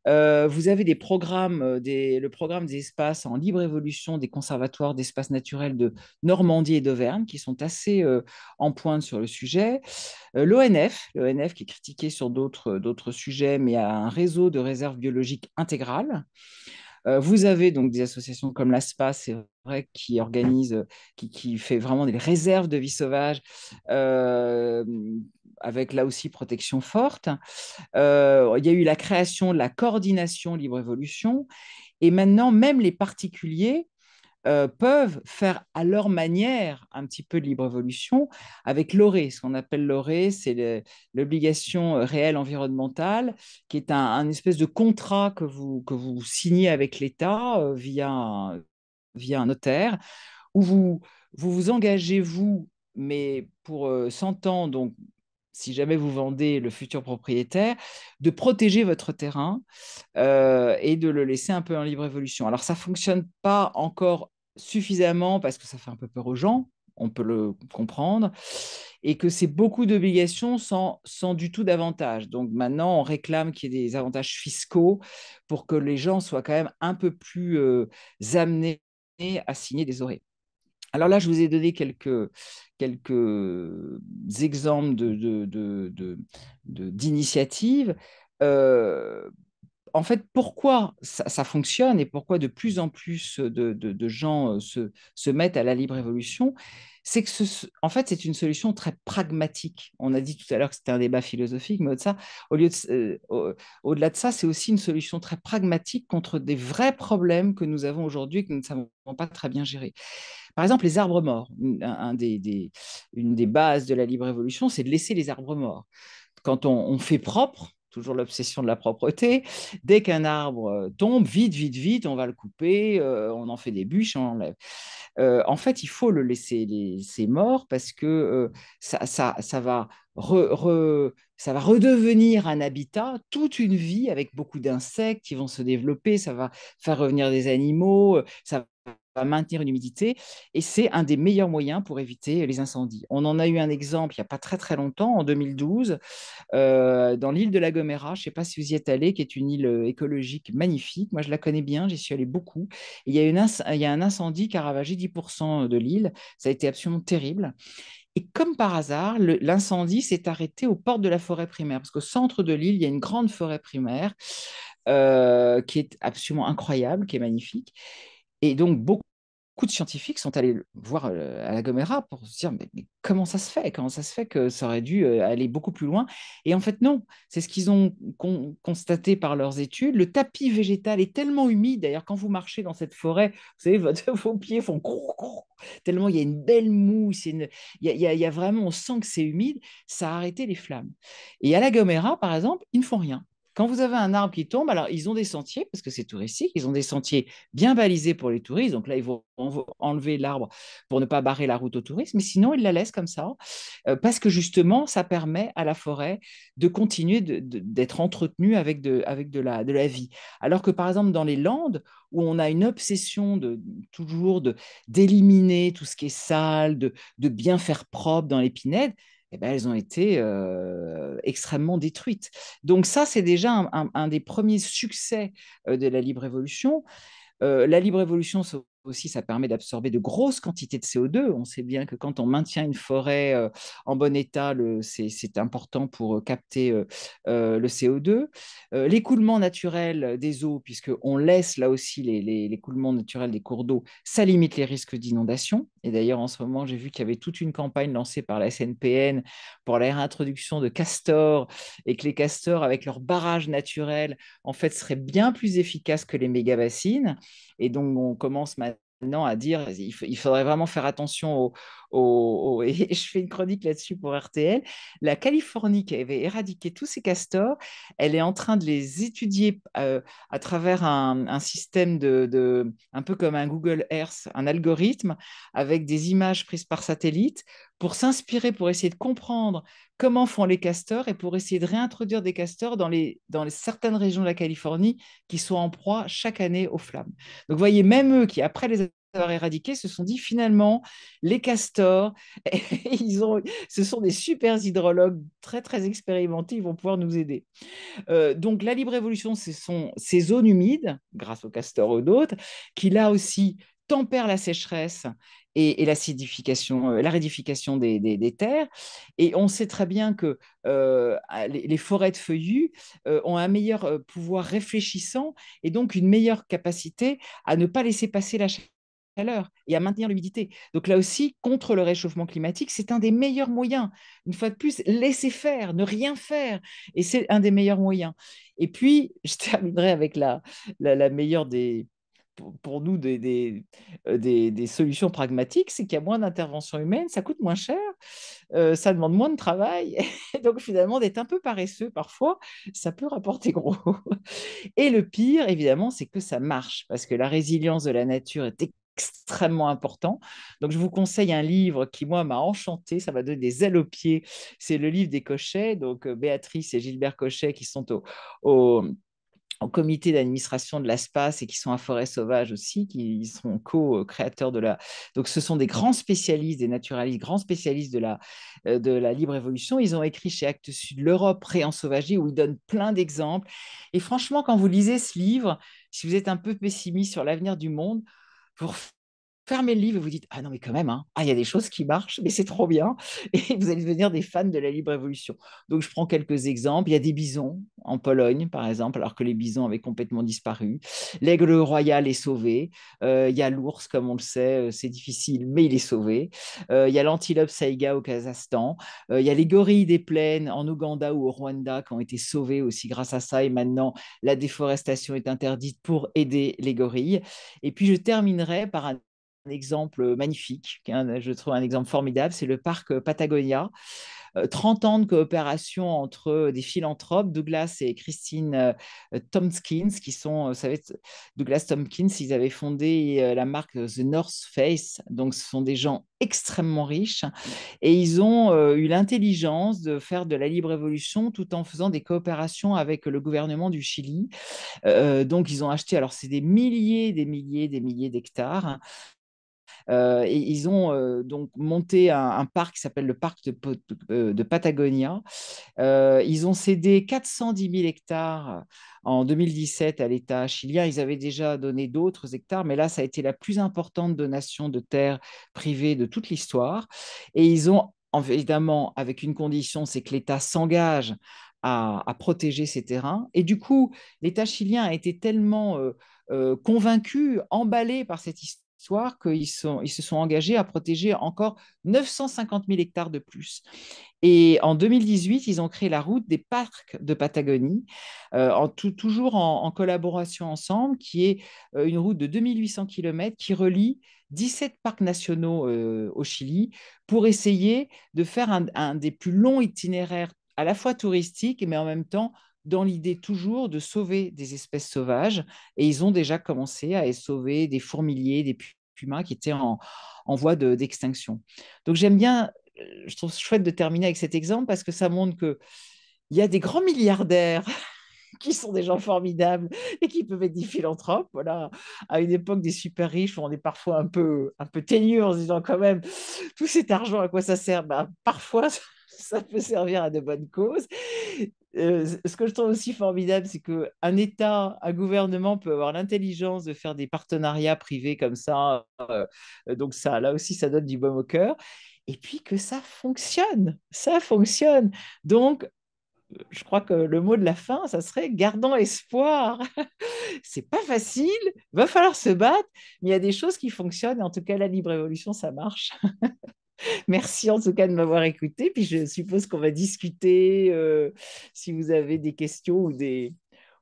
Vous avez des programmes, le programme des espaces en libre évolution des conservatoires d'espaces naturels de Normandie et d'Auvergne, qui sont assez en pointe sur le sujet. L'ONF qui est critiqué sur d'autres sujets, mais a un réseau de réserves biologiques intégrales. Vous avez donc des associations comme l'ASPA, c'est vrai, qui organise, qui fait vraiment des réserves de vie sauvage, euh, avec là aussi protection forte. Il y a eu la création de la coordination libre évolution. Et maintenant, même les particuliers peuvent faire à leur manière un petit peu de libre évolution avec l'ORE. Ce qu'on appelle l'ORE, c'est l'obligation réelle environnementale, qui est un espèce de contrat que vous signez avec l'État via un notaire, où vous engagez, vous, mais pour 100 ans, donc si jamais vous vendez le futur propriétaire, de protéger votre terrain et de le laisser un peu en libre évolution. Alors, ça ne fonctionne pas encore suffisamment parce que ça fait un peu peur aux gens, on peut le comprendre, et que c'est beaucoup d'obligations sans du tout d'avantages. Donc maintenant, on réclame qu'il y ait des avantages fiscaux pour que les gens soient quand même un peu plus amenés à signer des ORE. Alors là, je vous ai donné quelques exemples d'initiatives. Euh, En fait, pourquoi ça fonctionne et pourquoi de plus en plus de gens se mettent à la libre évolution, c'est que en fait, c'est une solution très pragmatique. On a dit tout à l'heure que c'était un débat philosophique, mais au-delà de ça, c'est aussi une solution très pragmatique contre des vrais problèmes que nous avons aujourd'hui et que nous ne savons pas très bien gérer. Par exemple, les arbres morts. Une des bases de la libre évolution, c'est de laisser les arbres morts. Quand on fait propre, toujours l'obsession de la propreté, dès qu'un arbre tombe, vite, vite, vite, on va le couper, on en fait des bûches, on l'enlève. En fait, il faut le laisser mort parce que ça va redevenir un habitat, toute une vie avec beaucoup d'insectes qui vont se développer, ça va faire revenir des animaux, ça va maintenir une humidité et c'est un des meilleurs moyens pour éviter les incendies. On en a eu un exemple il n'y a pas très très longtemps, en 2012, dans l'île de La Gomera. Je ne sais pas si vous y êtes allé, qui est une île écologique magnifique. Moi, je la connais bien, j'y suis allé beaucoup. Et il y a un incendie qui a ravagé 10% de l'île. Ça a été absolument terrible. Et comme par hasard, l'incendie s'est arrêté aux portes de la forêt primaire, parce qu'au centre de l'île, il y a une grande forêt primaire qui est absolument incroyable, qui est magnifique. Et donc, beaucoup de scientifiques sont allés voir à la Gomera pour se dire mais comment ça se fait? Comment ça se fait que ça aurait dû aller beaucoup plus loin? Et en fait, non, c'est ce qu'ils ont constaté par leurs études. Le tapis végétal est tellement humide, d'ailleurs, quand vous marchez dans cette forêt, vous savez, vos pieds font crou, crou, tellement il y a une belle mousse, il y a vraiment, on sent que c'est humide, ça a arrêté les flammes. Et à la Gomera, par exemple, ils ne font rien. Quand vous avez un arbre qui tombe, alors ils ont des sentiers, parce que c'est touristique, ils ont des sentiers bien balisés pour les touristes. Donc là, ils vont enlever l'arbre pour ne pas barrer la route aux touristes, mais sinon, ils la laissent comme ça, parce que justement, ça permet à la forêt de continuer d'être entretenue avec de la vie. Alors que par exemple, dans les Landes, où on a une obsession toujours d'éliminer tout ce qui est sale, de bien faire propre dans l'épinède, eh ben, elles ont été extrêmement détruites. Donc ça, c'est déjà un des premiers succès de la libre évolution. La libre évolution, aussi, ça permet d'absorber de grosses quantités de CO2. On sait bien que quand on maintient une forêt en bon état, c'est important pour capter le CO2. L'écoulement naturel des eaux, puisqu'on laisse là aussi l'écoulement naturel des cours d'eau, ça limite les risques d'inondation. Et d'ailleurs, en ce moment, j'ai vu qu'il y avait toute une campagne lancée par la SNPN pour la réintroduction de castors et que les castors, avec leur barrage naturel, en fait, seraient bien plus efficaces que les méga-bassines. Et donc, on commence maintenant à dire il faudrait vraiment faire attention et je fais une chronique là-dessus pour RTL. La Californie qui avait éradiqué tous ces castors, elle est en train de les étudier à travers un système un peu comme un Google Earth, un algorithme avec des images prises par satellite pour s'inspirer, pour essayer de comprendre comment font les castors et pour essayer de réintroduire des castors dans les certaines régions de la Californie qui sont en proie chaque année aux flammes. Donc, vous voyez, même eux qui, après les avoir éradiqués se sont dit finalement, les castors, ce sont des super hydrologues très très expérimentés, ils vont pouvoir nous aider. Donc la libre évolution, ce sont ces zones humides, grâce aux castors ou d'autres, qui là aussi tempèrent la sécheresse et l'acidification, la rédification des terres. Et on sait très bien que les forêts de feuillus ont un meilleur pouvoir réfléchissant et donc une meilleure capacité à ne pas laisser passer la chaleur et à maintenir l'humidité. Donc là aussi, contre le réchauffement climatique, c'est un des meilleurs moyens. Une fois de plus, laisser faire, ne rien faire. Et c'est un des meilleurs moyens. Et puis, je terminerai avec la meilleure pour nous des solutions pragmatiques, c'est qu'il y a moins d'intervention humaine, ça coûte moins cher, ça demande moins de travail. Et donc finalement, d'être un peu paresseux parfois, ça peut rapporter gros. Et le pire, évidemment, c'est que ça marche, parce que la résilience de la nature est extrêmement important. Donc, je vous conseille un livre qui, moi, m'a enchanté, ça m'a donné des ailes aux pieds. C'est le livre des Cochets, donc Béatrice et Gilbert Cochet qui sont au, au comité d'administration de l'ASPAS et qui sont à Forêt Sauvage aussi, qui sont co-créateurs de la... Donc, ce sont des grands spécialistes, des naturalistes, grands spécialistes de la libre évolution. Ils ont écrit chez Actes Sud l'Europe réensauvagée, où ils donnent plein d'exemples. Et franchement, quand vous lisez ce livre, si vous êtes un peu pessimiste sur l'avenir du monde, vous fermez le livre et vous dites, ah non, mais quand même, hein, ah, il y a des choses qui marchent, mais c'est trop bien. Et vous allez devenir des fans de la libre évolution. Donc, je prends quelques exemples. Il y a des bisons en Pologne, par exemple, alors que les bisons avaient complètement disparu. L'aigle royal est sauvé. Il y a l'ours, comme on le sait, c'est difficile, mais il est sauvé. Il y a l'antilope saïga au Kazakhstan. Il y a les gorilles des plaines en Ouganda ou au Rwanda qui ont été sauvés aussi grâce à ça. Et maintenant, la déforestation est interdite pour aider les gorilles. Et puis, je terminerai par un exemple magnifique, je trouve un exemple formidable, c'est le parc Patagonia. 30 ans de coopération entre des philanthropes, Douglas et Christine Tompkins, qui sont, vous savez, Douglas Tompkins, ils avaient fondé la marque The North Face, donc ce sont des gens extrêmement riches, et ils ont eu l'intelligence de faire de la libre évolution tout en faisant des coopérations avec le gouvernement du Chili. Donc ils ont acheté, alors c'est des milliers, des milliers, des milliers d'hectares, et ils ont donc monté un parc qui s'appelle le parc de Patagonia. Ils ont cédé 410 000 hectares en 2017 à l'État chilien. Ils avaient déjà donné d'autres hectares, mais là, ça a été la plus importante donation de terres privées de toute l'histoire. Et ils ont, évidemment, avec une condition, c'est que l'État s'engage à protéger ces terrains. Et du coup, l'État chilien a été tellement convaincu, emballé par cette histoire qu'ils se sont engagés à protéger encore 950 000 hectares de plus. Et en 2018, ils ont créé la route des parcs de Patagonie, toujours en collaboration ensemble, qui est une route de 2800 km qui relie 17 parcs nationaux au Chili pour essayer de faire un des plus longs itinéraires à la fois touristiques, mais en même temps dans l'idée toujours de sauver des espèces sauvages. Et ils ont déjà commencé à sauver des fourmiliers, des pumas qui étaient en voie d'extinction. Donc j'aime bien, je trouve chouette de terminer avec cet exemple parce que ça montre qu'il y a des grands milliardaires qui sont des gens formidables et qui peuvent être des philanthropes. Voilà, à une époque des super riches, où on est parfois un peu teigneux en se disant quand même, tout cet argent, à quoi ça sert? Ben, parfois, ça peut servir à de bonnes causes. Ce que je trouve aussi formidable, c'est qu'un État, un gouvernement peut avoir l'intelligence de faire des partenariats privés comme ça. Donc ça, là aussi, ça donne du baume au cœur. Et puis que ça fonctionne, ça fonctionne. Donc, je crois que le mot de la fin, ça serait gardons espoir. C'est pas facile, va falloir se battre, mais il y a des choses qui fonctionnent. Et en tout cas, la libre évolution, ça marche. Merci en tout cas de m'avoir écouté. Puis je suppose qu'on va discuter si vous avez des questions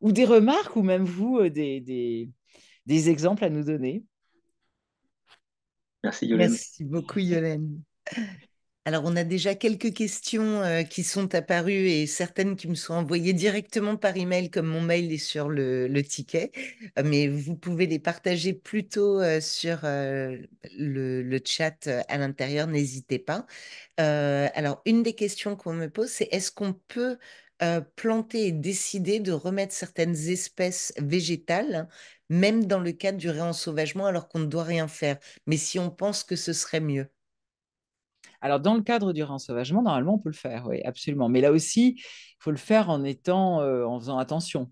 ou des remarques ou même vous, des exemples à nous donner. Merci Yolène. Merci beaucoup, Yolène. Alors, on a déjà quelques questions qui sont apparues et certaines qui me sont envoyées directement par email, comme mon mail est sur le ticket. Mais vous pouvez les partager plutôt sur le chat à l'intérieur, n'hésitez pas. Alors, une des questions qu'on me pose, c'est est-ce qu'on peut planter et décider de remettre certaines espèces végétales, même dans le cadre du réensauvagement, alors qu'on ne doit rien faire. Mais si on pense que ce serait mieux. Alors, dans le cadre du réensauvagement, normalement, on peut le faire, oui, absolument. Mais là aussi, il faut le faire en faisant attention.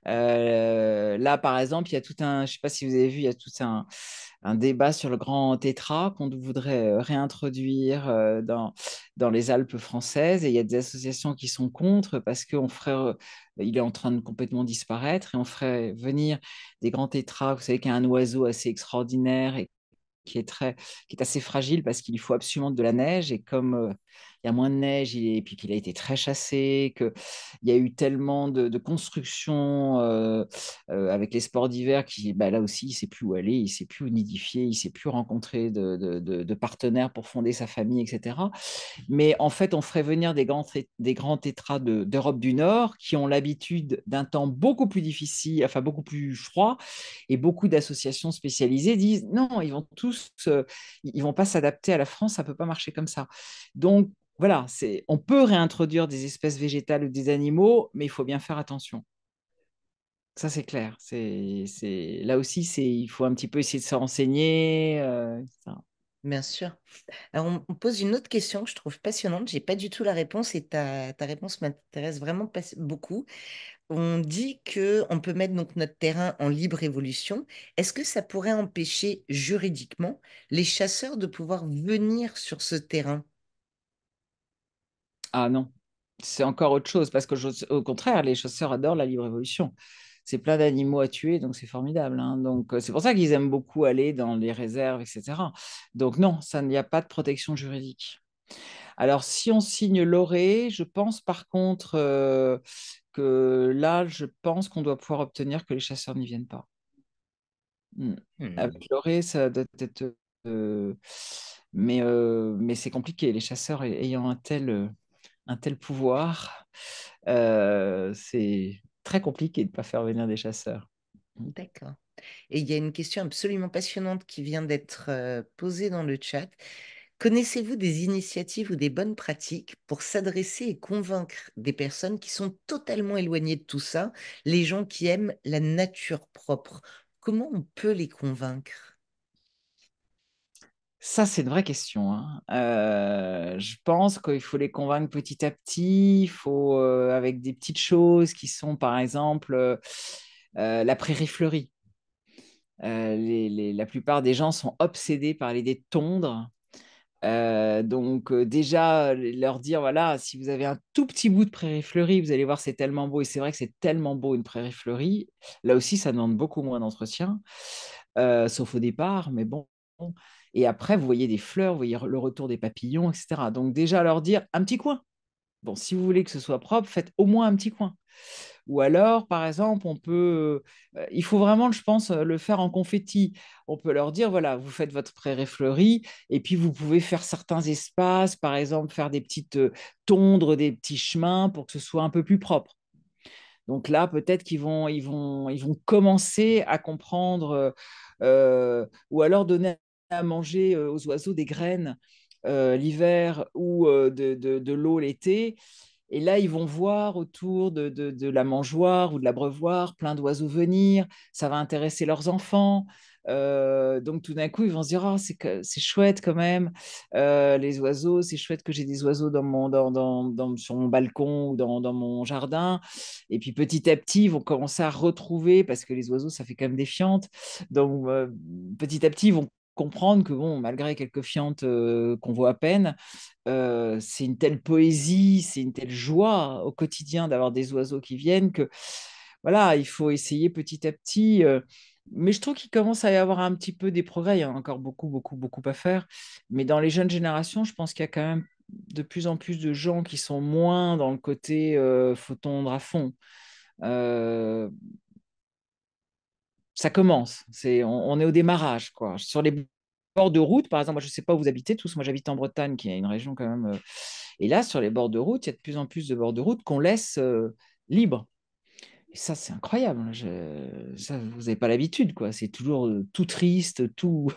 Là, par exemple, il y a tout un, je ne sais pas si vous avez vu, il y a tout un débat sur le grand tétra qu'on voudrait réintroduire dans les Alpes françaises. Et il y a des associations qui sont contre parce il est en train de complètement disparaître et on ferait venir des grands tétras. Vous savez qu'il y a un oiseau assez extraordinaire et qui est assez fragile parce qu'il faut absolument de la neige. Et comme il y a moins de neige, et puis qu'il a été très chassé, qu'il y a eu tellement de constructions avec les sports d'hiver qui, bah, là aussi, il ne sait plus où aller, il ne sait plus où nidifier, il ne sait plus rencontrer de partenaires pour fonder sa famille, etc. Mais en fait, on ferait venir des grands tétras d'Europe du Nord qui ont l'habitude d'un temps beaucoup plus difficile, enfin beaucoup plus froid, et beaucoup d'associations spécialisées disent non, ils vont pas s'adapter à la France, ça peut pas marcher comme ça. Donc voilà, on peut réintroduire des espèces végétales ou des animaux, mais il faut bien faire attention. Ça, c'est clair. Là aussi, il faut un petit peu essayer de se renseigner. Ça. Bien sûr. Alors, on pose une autre question que je trouve passionnante. J'ai pas du tout la réponse et ta réponse m'intéresse vraiment beaucoup. On dit que on peut mettre donc notre terrain en libre évolution. Est-ce que ça pourrait empêcher juridiquement les chasseurs de pouvoir venir sur ce terrain? Ah non, c'est encore autre chose, parce au contraire, les chasseurs adorent la libre évolution. C'est plein d'animaux à tuer, donc c'est formidable, hein. Donc c'est pour ça qu'ils aiment beaucoup aller dans les réserves, etc. Donc non, ça n'y a pas de protection juridique. Alors si on signe l'ORE, je pense par contre que là, je pense qu'on doit pouvoir obtenir que les chasseurs n'y viennent pas. Mm. Hmm. Avec l'ORE, ça doit être... euh, mais c'est compliqué. Les chasseurs ayant un tel pouvoir, c'est très compliqué de ne pas faire venir des chasseurs. D'accord. Et il y a une question absolument passionnante qui vient d'être posée dans le chat. Connaissez-vous des initiatives ou des bonnes pratiques pour s'adresser et convaincre des personnes qui sont totalement éloignées de tout ça, les gens qui aiment la nature propre? Comment on peut les convaincre? Ça, c'est une vraie question, hein. Je pense qu'il faut les convaincre petit à petit. Il faut, avec des petites choses qui sont, par exemple, la prairie fleurie. La plupart des gens sont obsédés par l'idée de tondre. Donc déjà, leur dire, voilà, si vous avez un tout petit bout de prairie fleurie, vous allez voir, c'est tellement beau. Et c'est vrai que c'est tellement beau une prairie fleurie. Là aussi, ça demande beaucoup moins d'entretien, sauf au départ, mais bon. Et après, vous voyez des fleurs, vous voyez le retour des papillons, etc. Donc déjà, leur dire un petit coin. Bon, si vous voulez que ce soit propre, faites au moins un petit coin. Ou alors, par exemple, il faut vraiment, je pense, le faire en confetti. On peut leur dire, voilà, vous faites votre prairie fleurie, et puis vous pouvez faire certains espaces, par exemple, faire tondre des petits chemins pour que ce soit un peu plus propre. Donc là, peut-être ils vont commencer à comprendre, ou alors donner à manger aux oiseaux des graines l'hiver ou de l'eau l'été. Et là, ils vont voir autour de la mangeoire ou de l'abreuvoir plein d'oiseaux venir. Ça va intéresser leurs enfants. Donc tout d'un coup, ils vont se dire, oh, c'est chouette quand même, les oiseaux, c'est chouette que j'ai des oiseaux sur mon balcon ou dans mon jardin. Et puis petit à petit, ils vont commencer à retrouver, parce que les oiseaux, ça fait quand même des fientes. Donc petit à petit, ils vont comprendre que bon, malgré quelques fientes qu'on voit à peine, c'est une telle poésie, c'est une telle joie au quotidien d'avoir des oiseaux qui viennent que voilà, il faut essayer petit à petit. Mais je trouve qu'il commence à y avoir un petit peu des progrès. Il y a encore beaucoup, beaucoup, beaucoup à faire. Mais dans les jeunes générations, je pense qu'il y a quand même de plus en plus de gens qui sont moins dans le côté faut tondre à fond. Euh, Ça commence. On est au démarrage, quoi. Sur les bords de route, par exemple, moi, je ne sais pas où vous habitez tous. Moi, j'habite en Bretagne, qui est une région quand même. Et là, sur les bords de route, il y a de plus en plus de bords de route qu'on laisse libres. Et ça, c'est incroyable, hein. Ça, vous n'avez pas l'habitude, quoi. C'est toujours tout triste, tout.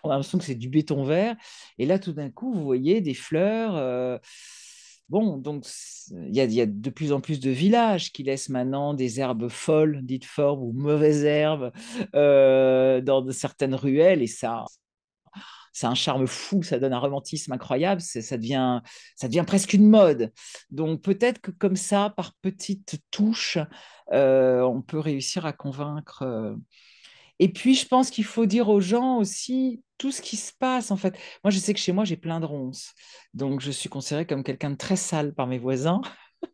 On a l'impression que c'est du béton vert. Et là, tout d'un coup, vous voyez des fleurs. Bon, donc il y a de plus en plus de villages qui laissent maintenant des herbes folles, dites folles ou mauvaises herbes, dans certaines ruelles, et ça, c'est un charme fou, ça donne un romantisme incroyable, ça devient presque une mode. Donc peut-être que comme ça, par petites touches, on peut réussir à convaincre. Et puis, je pense qu'il faut dire aux gens aussi tout ce qui se passe, en fait. Moi, je sais que chez moi, j'ai plein de ronces. Donc, je suis considérée comme quelqu'un de très sale par mes voisins.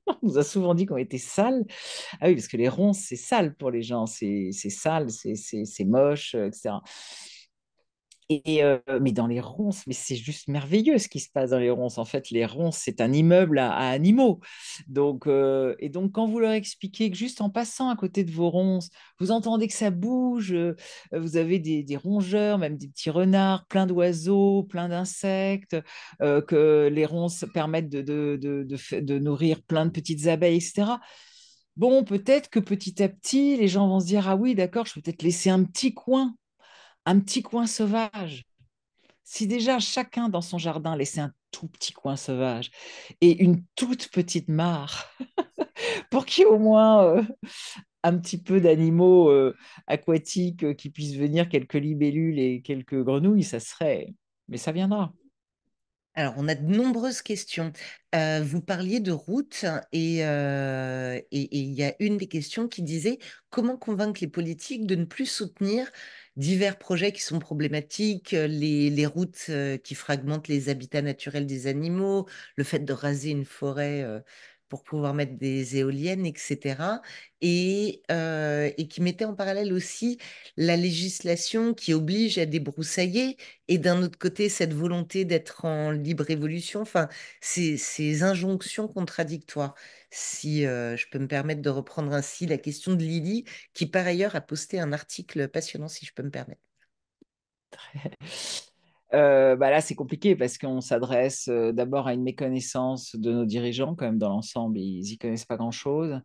On nous a souvent dit qu'on était sale. Ah oui, parce que les ronces, c'est sale pour les gens. C'est sale, c'est moche, etc. Mais dans les ronces, mais c'est juste merveilleux ce qui se passe dans les ronces. En fait, les ronces, c'est un immeuble à animaux. Et donc, quand vous leur expliquez que juste en passant à côté de vos ronces, vous entendez que ça bouge, vous avez des rongeurs, même des petits renards, plein d'oiseaux, plein d'insectes, que les ronces permettent de nourrir plein de petites abeilles, etc. Bon, peut-être que petit à petit, les gens vont se dire, ah oui, d'accord, je peux peut-être laisser un petit coin sauvage. Si déjà chacun dans son jardin laissait un tout petit coin sauvage et une toute petite mare pour qu'il y ait au moins un petit peu d'animaux aquatiques qui puissent venir, quelques libellules et quelques grenouilles, ça serait... Mais ça viendra. Alors, on a de nombreuses questions. Vous parliez de routes et il y a une des questions qui disait comment convaincre les politiques de ne plus soutenir divers projets qui sont problématiques, les routes qui fragmentent les habitats naturels des animaux, le fait de raser une forêt pour pouvoir mettre des éoliennes, etc. Et qui mettait en parallèle aussi la législation qui oblige à débroussailler et d'un autre côté, cette volonté d'être en libre évolution, enfin, ces injonctions contradictoires. Si je peux me permettre de reprendre ainsi la question de Lily, qui par ailleurs a posté un article passionnant, si je peux me permettre. Bah là, c'est compliqué parce qu'on s'adresse d'abord à une méconnaissance de nos dirigeants, quand même, dans l'ensemble, ils n'y connaissent pas grand-chose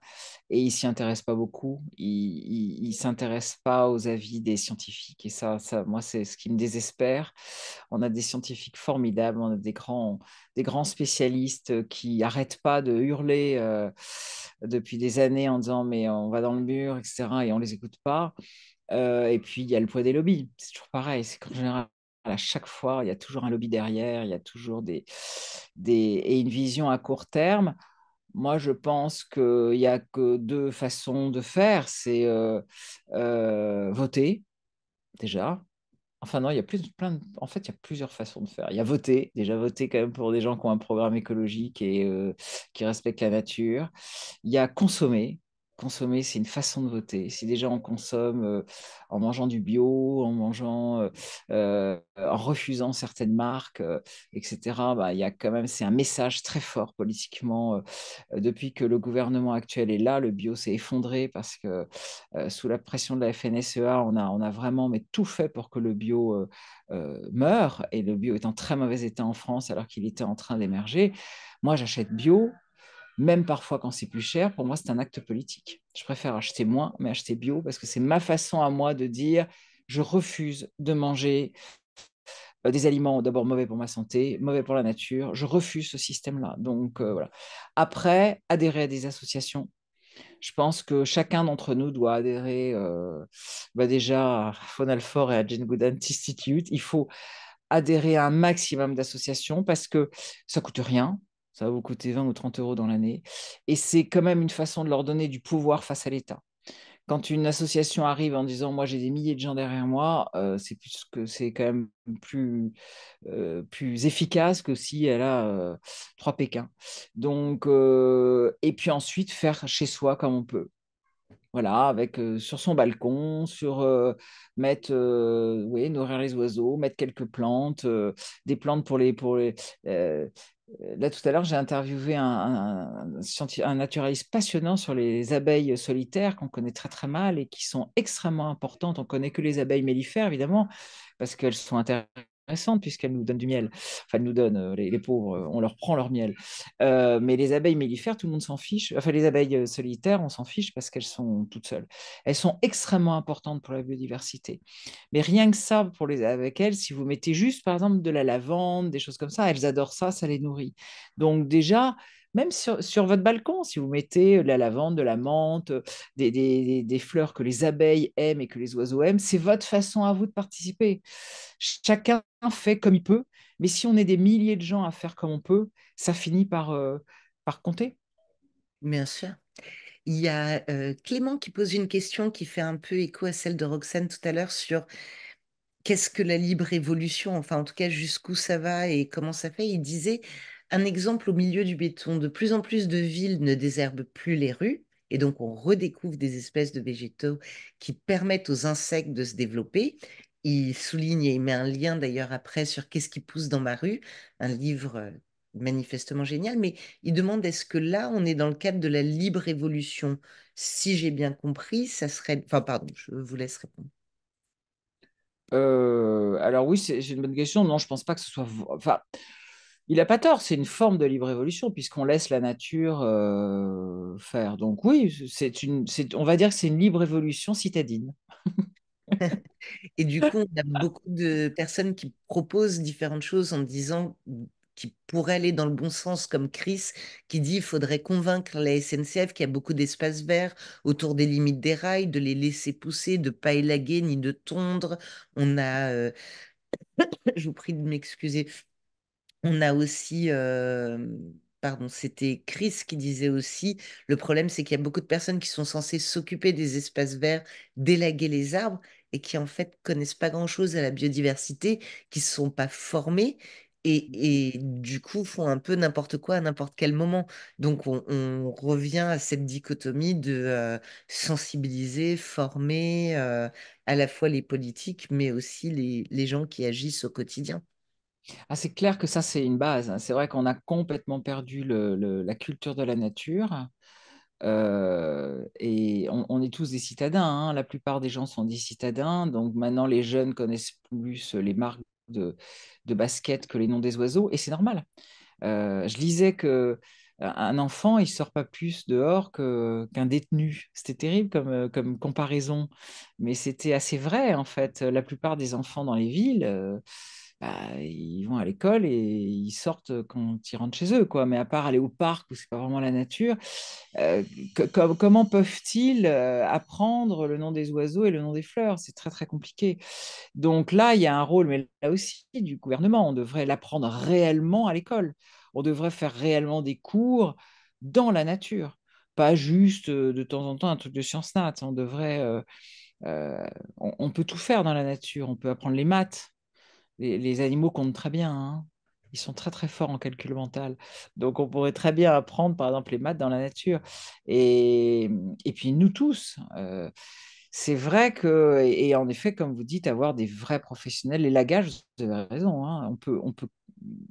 et ils s'y intéressent pas beaucoup. Ils s'intéressent pas aux avis des scientifiques et moi, c'est ce qui me désespère. On a des scientifiques formidables, on a des grands spécialistes qui n'arrêtent pas de hurler depuis des années en disant mais on va dans le mur, etc. et on les écoute pas. Et puis, il y a le poids des lobbies. C'est toujours pareil. C'est qu'en général, à chaque fois, il y a toujours un lobby derrière, il y a toujours et une vision à court terme. Moi, je pense qu'il n'y a que deux façons de faire. C'est voter, déjà. Enfin, non, il y a en fait, il y a plusieurs façons de faire. Il y a voter, déjà voter quand même pour des gens qui ont un programme écologique et qui respectent la nature. Il y a consommer. Consommer, c'est une façon de voter. Si déjà on consomme en mangeant du bio, en refusant certaines marques, etc., bah, il y a quand même, c'est un message très fort politiquement. Depuis que le gouvernement actuel est là, le bio s'est effondré parce que sous la pression de la FNSEA, on a vraiment mais, tout fait pour que le bio meure. Et le bio est en très mauvais état en France alors qu'il était en train d'émerger. Moi, j'achète bio même parfois quand c'est plus cher, pour moi, c'est un acte politique. Je préfère acheter moins, mais acheter bio, parce que c'est ma façon à moi de dire, je refuse de manger des aliments d'abord mauvais pour ma santé, mauvais pour la nature. Je refuse ce système-là. Donc voilà. Après, adhérer à des associations. Je pense que chacun d'entre nous doit adhérer déjà à Fonalfort et à Jane Goodall Institute. Il faut adhérer à un maximum d'associations parce que ça coûte rien. Ça va vous coûter 20 ou 30 euros dans l'année. Et c'est quand même une façon de leur donner du pouvoir face à l'État. Quand une association arrive en disant moi j'ai des milliers de gens derrière moi, c'est quand même plus efficace que si elle a trois Pékins. Donc et puis ensuite faire chez soi comme on peut. Voilà, avec sur son balcon, oui, nourrir les oiseaux, mettre quelques plantes, des plantes euh, là, tout à l'heure, j'ai interviewé un naturaliste passionnant sur les abeilles solitaires qu'on connaît très très mal et qui sont extrêmement importantes. On connaît que les abeilles mellifères, évidemment, parce qu'elles sont intéressantes puisqu'elles nous donnent du miel. Enfin, elles nous donnent, les pauvres, on leur prend leur miel. Mais les abeilles mellifères, tout le monde s'en fiche. Enfin, les abeilles solitaires, on s'en fiche parce qu'elles sont toutes seules. Elles sont extrêmement importantes pour la biodiversité. Mais rien que ça, avec elles, si vous mettez juste, par exemple, de la lavande, des choses comme ça, elles adorent ça, ça les nourrit. Donc déjà, même sur votre balcon, si vous mettez de la lavande, de la menthe, des fleurs que les abeilles aiment et que les oiseaux aiment, c'est votre façon à vous de participer. Chacun fait comme il peut, mais si on est des milliers de gens à faire comme on peut, ça finit par compter. Bien sûr. Il y a Clément qui pose une question qui fait un peu écho à celle de Roxane tout à l'heure sur qu'est-ce que la libre évolution, enfin en tout cas jusqu'où ça va et comment ça fait. Il disait un exemple au milieu du béton. De plus en plus de villes ne désherbent plus les rues et donc on redécouvre des espèces de végétaux qui permettent aux insectes de se développer. Il souligne et il met un lien d'ailleurs après sur Qu'est-ce qui pousse dans ma rue, un livre manifestement génial, mais il demande est-ce que là on est dans le cadre de la libre évolution? Si j'ai bien compris, ça serait... Enfin pardon, je vous laisse répondre. Alors oui, c'est une bonne question. Non, je pense pas que ce soit... Enfin, il n'a pas tort, c'est une forme de libre évolution puisqu'on laisse la nature faire. Donc oui, on va dire que c'est une libre évolution citadine. Et du coup, on a beaucoup de personnes qui proposent différentes choses en disant qui pourraient aller dans le bon sens, comme Chris, qui dit qu'il faudrait convaincre la SNCF qu'il y a beaucoup d'espaces verts autour des limites des rails, de les laisser pousser, de ne pas élaguer ni de tondre. On a, je vous prie de m'excuser, on a aussi, pardon, c'était Chris qui disait aussi, le problème c'est qu'il y a beaucoup de personnes qui sont censées s'occuper des espaces verts, d'élaguer les arbres et qui en fait connaissent pas grand-chose à la biodiversité, qui ne sont pas formées et du coup font un peu n'importe quoi à n'importe quel moment. Donc on revient à cette dichotomie de sensibiliser, former à la fois les politiques mais aussi les gens qui agissent au quotidien. Ah, c'est clair que ça, c'est une base, hein. C'est vrai qu'on a complètement perdu la culture de la nature. Et on est tous des citadins, hein. La plupart des gens sont des citadins. Donc maintenant, les jeunes connaissent plus les marques de basket que les noms des oiseaux. Et c'est normal. Je lisais que un enfant, il sort pas plus dehors qu'un détenu. C'était terrible comme comparaison, mais c'était assez vrai en fait. La plupart des enfants dans les villes, bah, ils vont à l'école et ils sortent quand ils rentrent chez eux, quoi. Mais à part aller au parc où c'est pas vraiment la nature, euh, comment peuvent-ils apprendre le nom des oiseaux et le nom des fleurs? C'est très très compliqué. Donc là, il y a un rôle, mais là aussi, du gouvernement. On devrait l'apprendre réellement à l'école. On devrait faire réellement des cours dans la nature, pas juste de temps en temps un truc de sciences nat. On devrait, on peut tout faire dans la nature. On peut apprendre les maths. Les animaux comptent très bien, hein. Ils sont très très forts en calcul mental. Donc on pourrait très bien apprendre par exemple les maths dans la nature. Et, et puis nous tous, c'est vrai que, et en effet, comme vous dites, avoir des vrais professionnels, l'élagage, vous avez raison, hein, on peut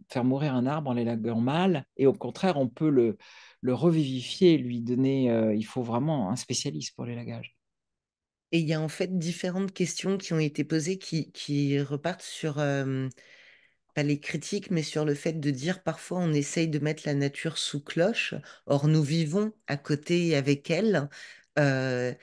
faire mourir un arbre en l'élaguant mal, et au contraire, on peut le revivifier, lui donner, il faut vraiment un spécialiste pour l'élagage. Et il y a en fait différentes questions qui ont été posées qui repartent sur, pas les critiques, mais sur le fait de dire parfois on essaye de mettre la nature sous cloche, or nous vivons à côté et avec elle. Euh,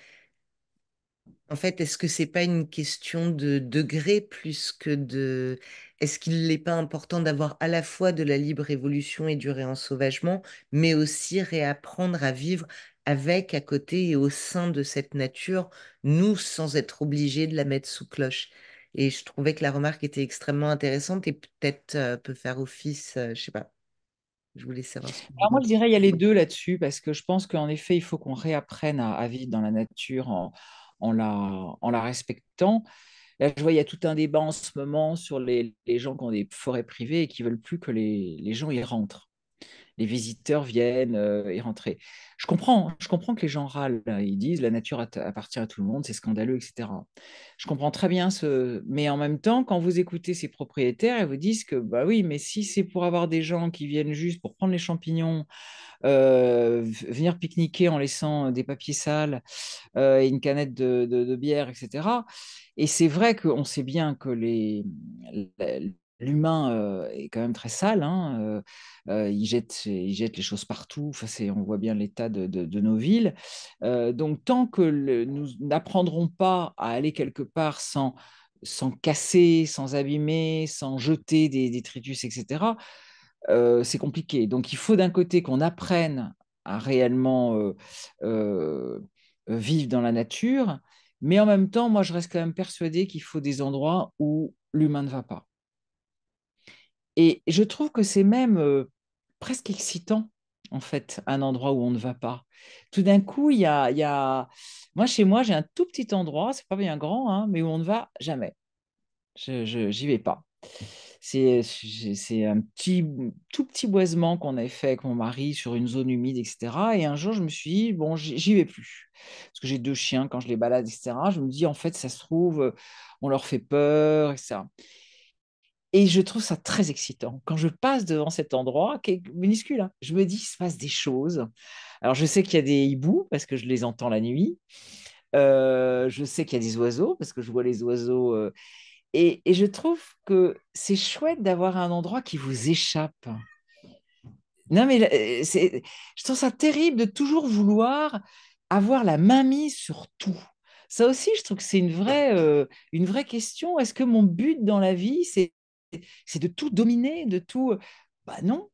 En fait, est-ce que c'est pas une question de degré plus que de... Est-ce qu'il n'est pas important d'avoir à la fois de la libre évolution et du réensauvagement, mais aussi réapprendre à vivre avec, à côté et au sein de cette nature, nous, sans être obligés de la mettre sous cloche. Et je trouvais que la remarque était extrêmement intéressante et peut-être peut faire office, je sais pas, je voulais savoir ce que vous Alors moi, en je pensez. dirais il y a les deux là-dessus, parce que je pense qu'en effet, il faut qu'on réapprenne à vivre dans la nature en la respectant. Là, je vois, il y a tout un débat en ce moment sur les gens qui ont des forêts privées et qui veulent plus que les gens y rentrent. Les visiteurs viennent y rentrer. Je comprends que les gens râlent. Ils disent la nature appartient à tout le monde, c'est scandaleux, etc. Je comprends très bien mais en même temps, quand vous écoutez ces propriétaires, ils vous disent que bah oui, mais si c'est pour avoir des gens qui viennent juste pour prendre les champignons, venir pique-niquer en laissant des papiers sales et une canette de bière, etc. Et c'est vrai qu'on sait bien que l'humain est quand même très sale, hein, il jette les choses partout. Enfin, on voit bien l'état de nos villes. Donc, tant que nous n'apprendrons pas à aller quelque part sans casser, sans abîmer, sans jeter des détritus, etc., c'est compliqué. Donc, il faut d'un côté qu'on apprenne à réellement euh, vivre dans la nature, mais en même temps, moi, je reste quand même persuadée qu'il faut des endroits où l'humain ne va pas. Et je trouve que c'est même presque excitant, en fait, un endroit où on ne va pas. Tout d'un coup, Moi, chez moi, j'ai un tout petit endroit, c'est pas bien grand, hein, mais où on ne va jamais. J'y vais pas. C'est un tout petit boisement qu'on avait fait avec mon mari sur une zone humide, etc. Et un jour, je me suis dit, bon, j'y vais plus. Parce que j'ai deux chiens, quand je les balade, etc., je me dis, en fait, ça se trouve, on leur fait peur, etc. Et je trouve ça très excitant. Quand je passe devant cet endroit, qui est minuscule, hein, je me dis, il se passe des choses. Alors, je sais qu'il y a des hiboux, parce que je les entends la nuit. Je sais qu'il y a des oiseaux, parce que je vois les oiseaux. Et je trouve que c'est chouette d'avoir un endroit qui vous échappe. Non, mais je trouve ça terrible de toujours vouloir avoir la main mise sur tout. Ça aussi, je trouve que c'est une vraie question. Est-ce que mon but dans la vie, c'est de tout dominer, de tout... Bah non.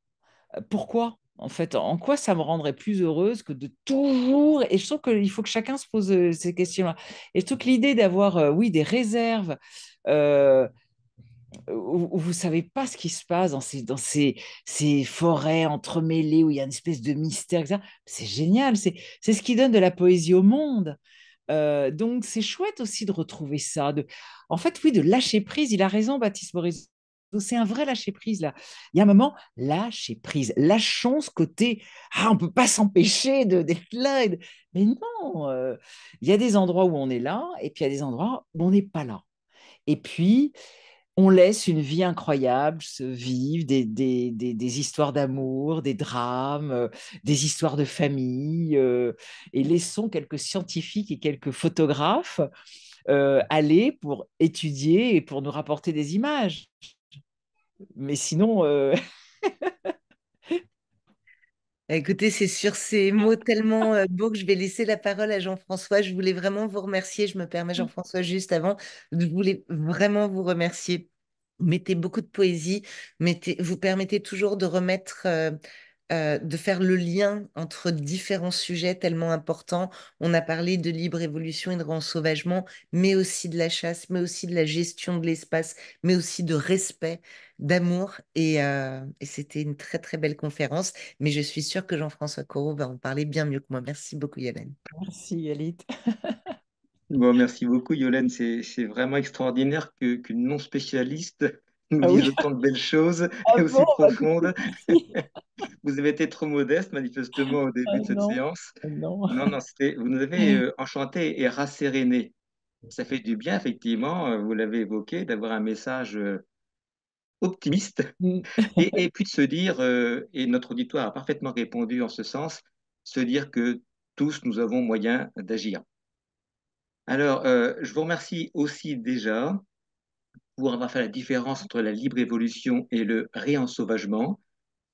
Pourquoi? En fait, en quoi ça me rendrait plus heureuse que de toujours... Et je trouve qu'il faut que chacun se pose ces questions-là. Et je trouve que l'idée d'avoir, oui, des réserves, euh, où vous ne savez pas ce qui se passe ces forêts entremêlées où il y a une espèce de mystère, etc. C'est génial, c'est ce qui donne de la poésie au monde. Donc, c'est chouette aussi de retrouver ça. En fait, oui, de lâcher prise. Il a raison, Baptiste Morisot. C'est un vrai lâcher prise là. Il y a un moment, lâcher prise. Lâchons ce côté. Ah, on peut pas s'empêcher d'être là. Mais non, il y a des endroits où on est là, et puis il y a des endroits où on n'est pas là. Et puis, on laisse une vie incroyable se vivre, des histoires d'amour, des drames, des histoires de famille, et laissons quelques scientifiques et quelques photographes aller pour étudier et pour nous rapporter des images. Mais sinon, Écoutez, c'est sur ces mots tellement beaux que je vais laisser la parole à Jean-François. Je voulais vraiment vous remercier. Je me permets, Jean-François, juste avant. Je voulais vraiment vous remercier. Vous mettez beaucoup de poésie, vous permettez toujours de remettre, de faire le lien entre différents sujets tellement importants. On a parlé de libre évolution et de rensauvagement, mais aussi de la chasse, mais aussi de la gestion de l'espace, mais aussi de respect, d'amour. Et c'était une très, très belle conférence. Mais je suis sûre que Jean-François Corot va en parler bien mieux que moi. Merci beaucoup, Yolène. merci, Elite. Bon, merci beaucoup, Yolène. C'est vraiment extraordinaire qu'une non-spécialiste nous Ah oui, dise autant de belles choses ah et bon, aussi bah, écoutez, profondes. merci. Vous avez été trop modeste, manifestement, au Ah début de cette non, séance. ah non. Non, non, vous nous avez enchanté et rasséréné. Ça fait du bien, effectivement, vous l'avez évoqué, d'avoir un message optimiste et puis de se dire, et notre auditoire a parfaitement répondu en ce sens, se dire que tous nous avons moyen d'agir. Alors, je vous remercie aussi déjà pour avoir fait la différence entre la libre évolution et le réensauvagement,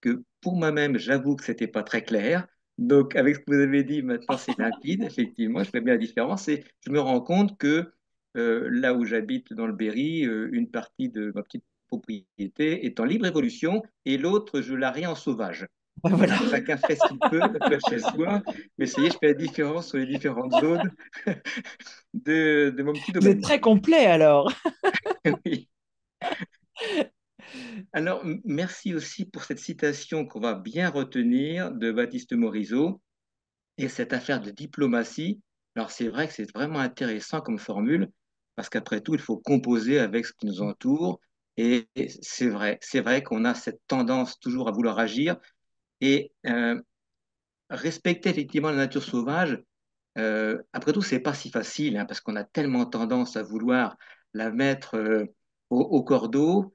que pour moi-même, j'avoue que c'était pas très clair. Donc, avec ce que vous avez dit, maintenant c'est limpide, effectivement, je fais bien la différence et je me rends compte que là où j'habite dans le Berry, une partie de ma petite propriété est en libre évolution et l'autre, je la réensauvage. Bah, voilà. Voilà, chacun fait ce qu'il peut chez soi, mais ça y est, je fais la différence sur les différentes zones de mon petit Vous êtes domaine. très complet alors. Oui. Alors, merci aussi pour cette citation qu'on va bien retenir de Baptiste Morisot et cette affaire de diplomatie. Alors, c'est vrai que c'est vraiment intéressant comme formule parce qu'après tout, il faut composer avec ce qui nous entoure. Et c'est vrai qu'on a cette tendance toujours à vouloir agir et respecter effectivement la nature sauvage. Après tout, c'est pas si facile hein, parce qu'on a tellement tendance à vouloir la mettre au cordeau,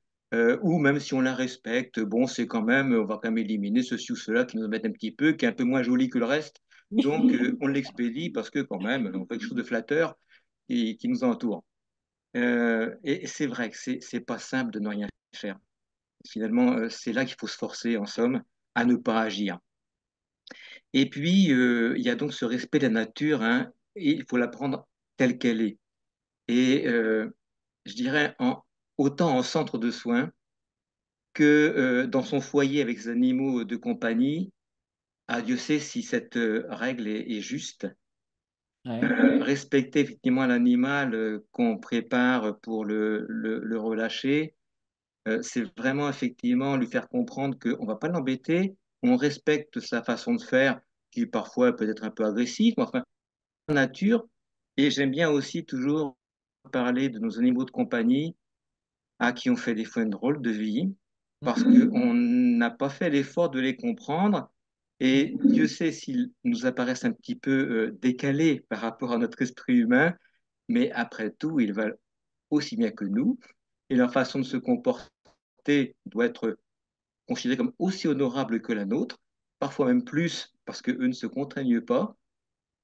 ou même si on la respecte, bon, c'est quand même, on va quand même éliminer ceci ou cela qui nous embête un petit peu, qui est un peu moins joli que le reste. Donc, on l'expédie parce que quand même, on fait quelque chose de flatteur qui nous entoure. Et c'est vrai que c'est pas simple de ne rien faire. Finalement, c'est là qu'il faut se forcer, en somme, à ne pas agir. Et puis, il y a donc ce respect de la nature, hein, et il faut la prendre telle qu'elle est. Et je dirais, autant en centre de soins que dans son foyer avec ses animaux de compagnie, ah, Dieu sait si cette règle est juste. Ouais. Respecter effectivement l'animal qu'on prépare pour le relâcher, c'est vraiment effectivement lui faire comprendre qu'on ne va pas l'embêter, on respecte sa façon de faire, qui parfois peut être un peu agressive, mais enfin, nature. Et j'aime bien aussi toujours parler de nos animaux de compagnie à qui on fait des fois une drôle de vie, parce qu'on n'a pas fait l'effort de les comprendre. Et Dieu sait s'ils nous apparaissent un petit peu décalés par rapport à notre esprit humain, mais après tout, ils valent aussi bien que nous. Et leur façon de se comporter doit être considérée comme aussi honorable que la nôtre, parfois même plus, parce qu'eux ne se contraignent pas.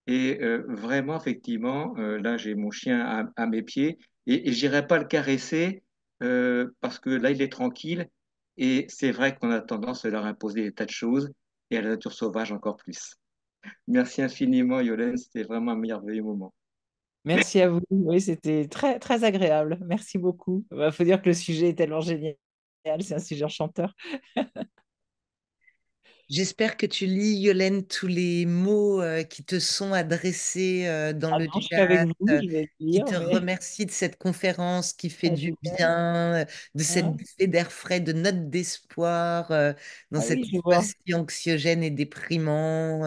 Et vraiment, effectivement, là, j'ai mon chien à mes pieds et j'irai pas le caresser parce que là, il est tranquille. Et c'est vrai qu'on a tendance à leur imposer des tas de choses et à la nature sauvage encore plus. Merci infiniment, Yolène. C'était vraiment un merveilleux moment. Merci à vous. Oui, c'était très, très agréable. Merci beaucoup. Il faut dire que le sujet est tellement génial. C'est un sujet enchanteur. J'espère que tu lis, Yolène, tous les mots qui te sont adressés dans Ah le non, je suis avec chat, vous, je vais le qui lire, te mais remercient de cette conférence qui fait ah, du génial. bien, de cette Hein. bouffée d'air frais, de notes d'espoir dans Ah cet oui, je espace vois. si anxiogène et déprimant.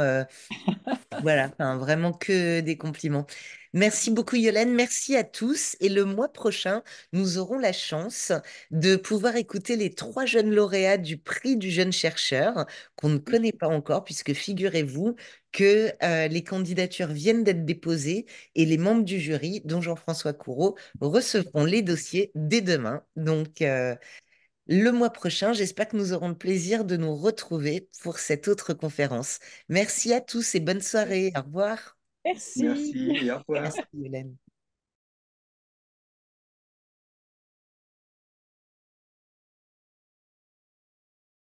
Voilà, enfin, vraiment que des compliments. Merci beaucoup, Yolène. Merci à tous. Et le mois prochain, nous aurons la chance de pouvoir écouter les trois jeunes lauréats du prix du jeune chercheur qu'on ne connaît pas encore, puisque figurez-vous que les candidatures viennent d'être déposées et les membres du jury, dont Jean-François Couraud, recevront les dossiers dès demain. Donc, le mois prochain, j'espère que nous aurons le plaisir de nous retrouver pour cette autre conférence. Merci à tous et bonne soirée. Au revoir. Merci. Merci et au revoir. Merci, Hélène.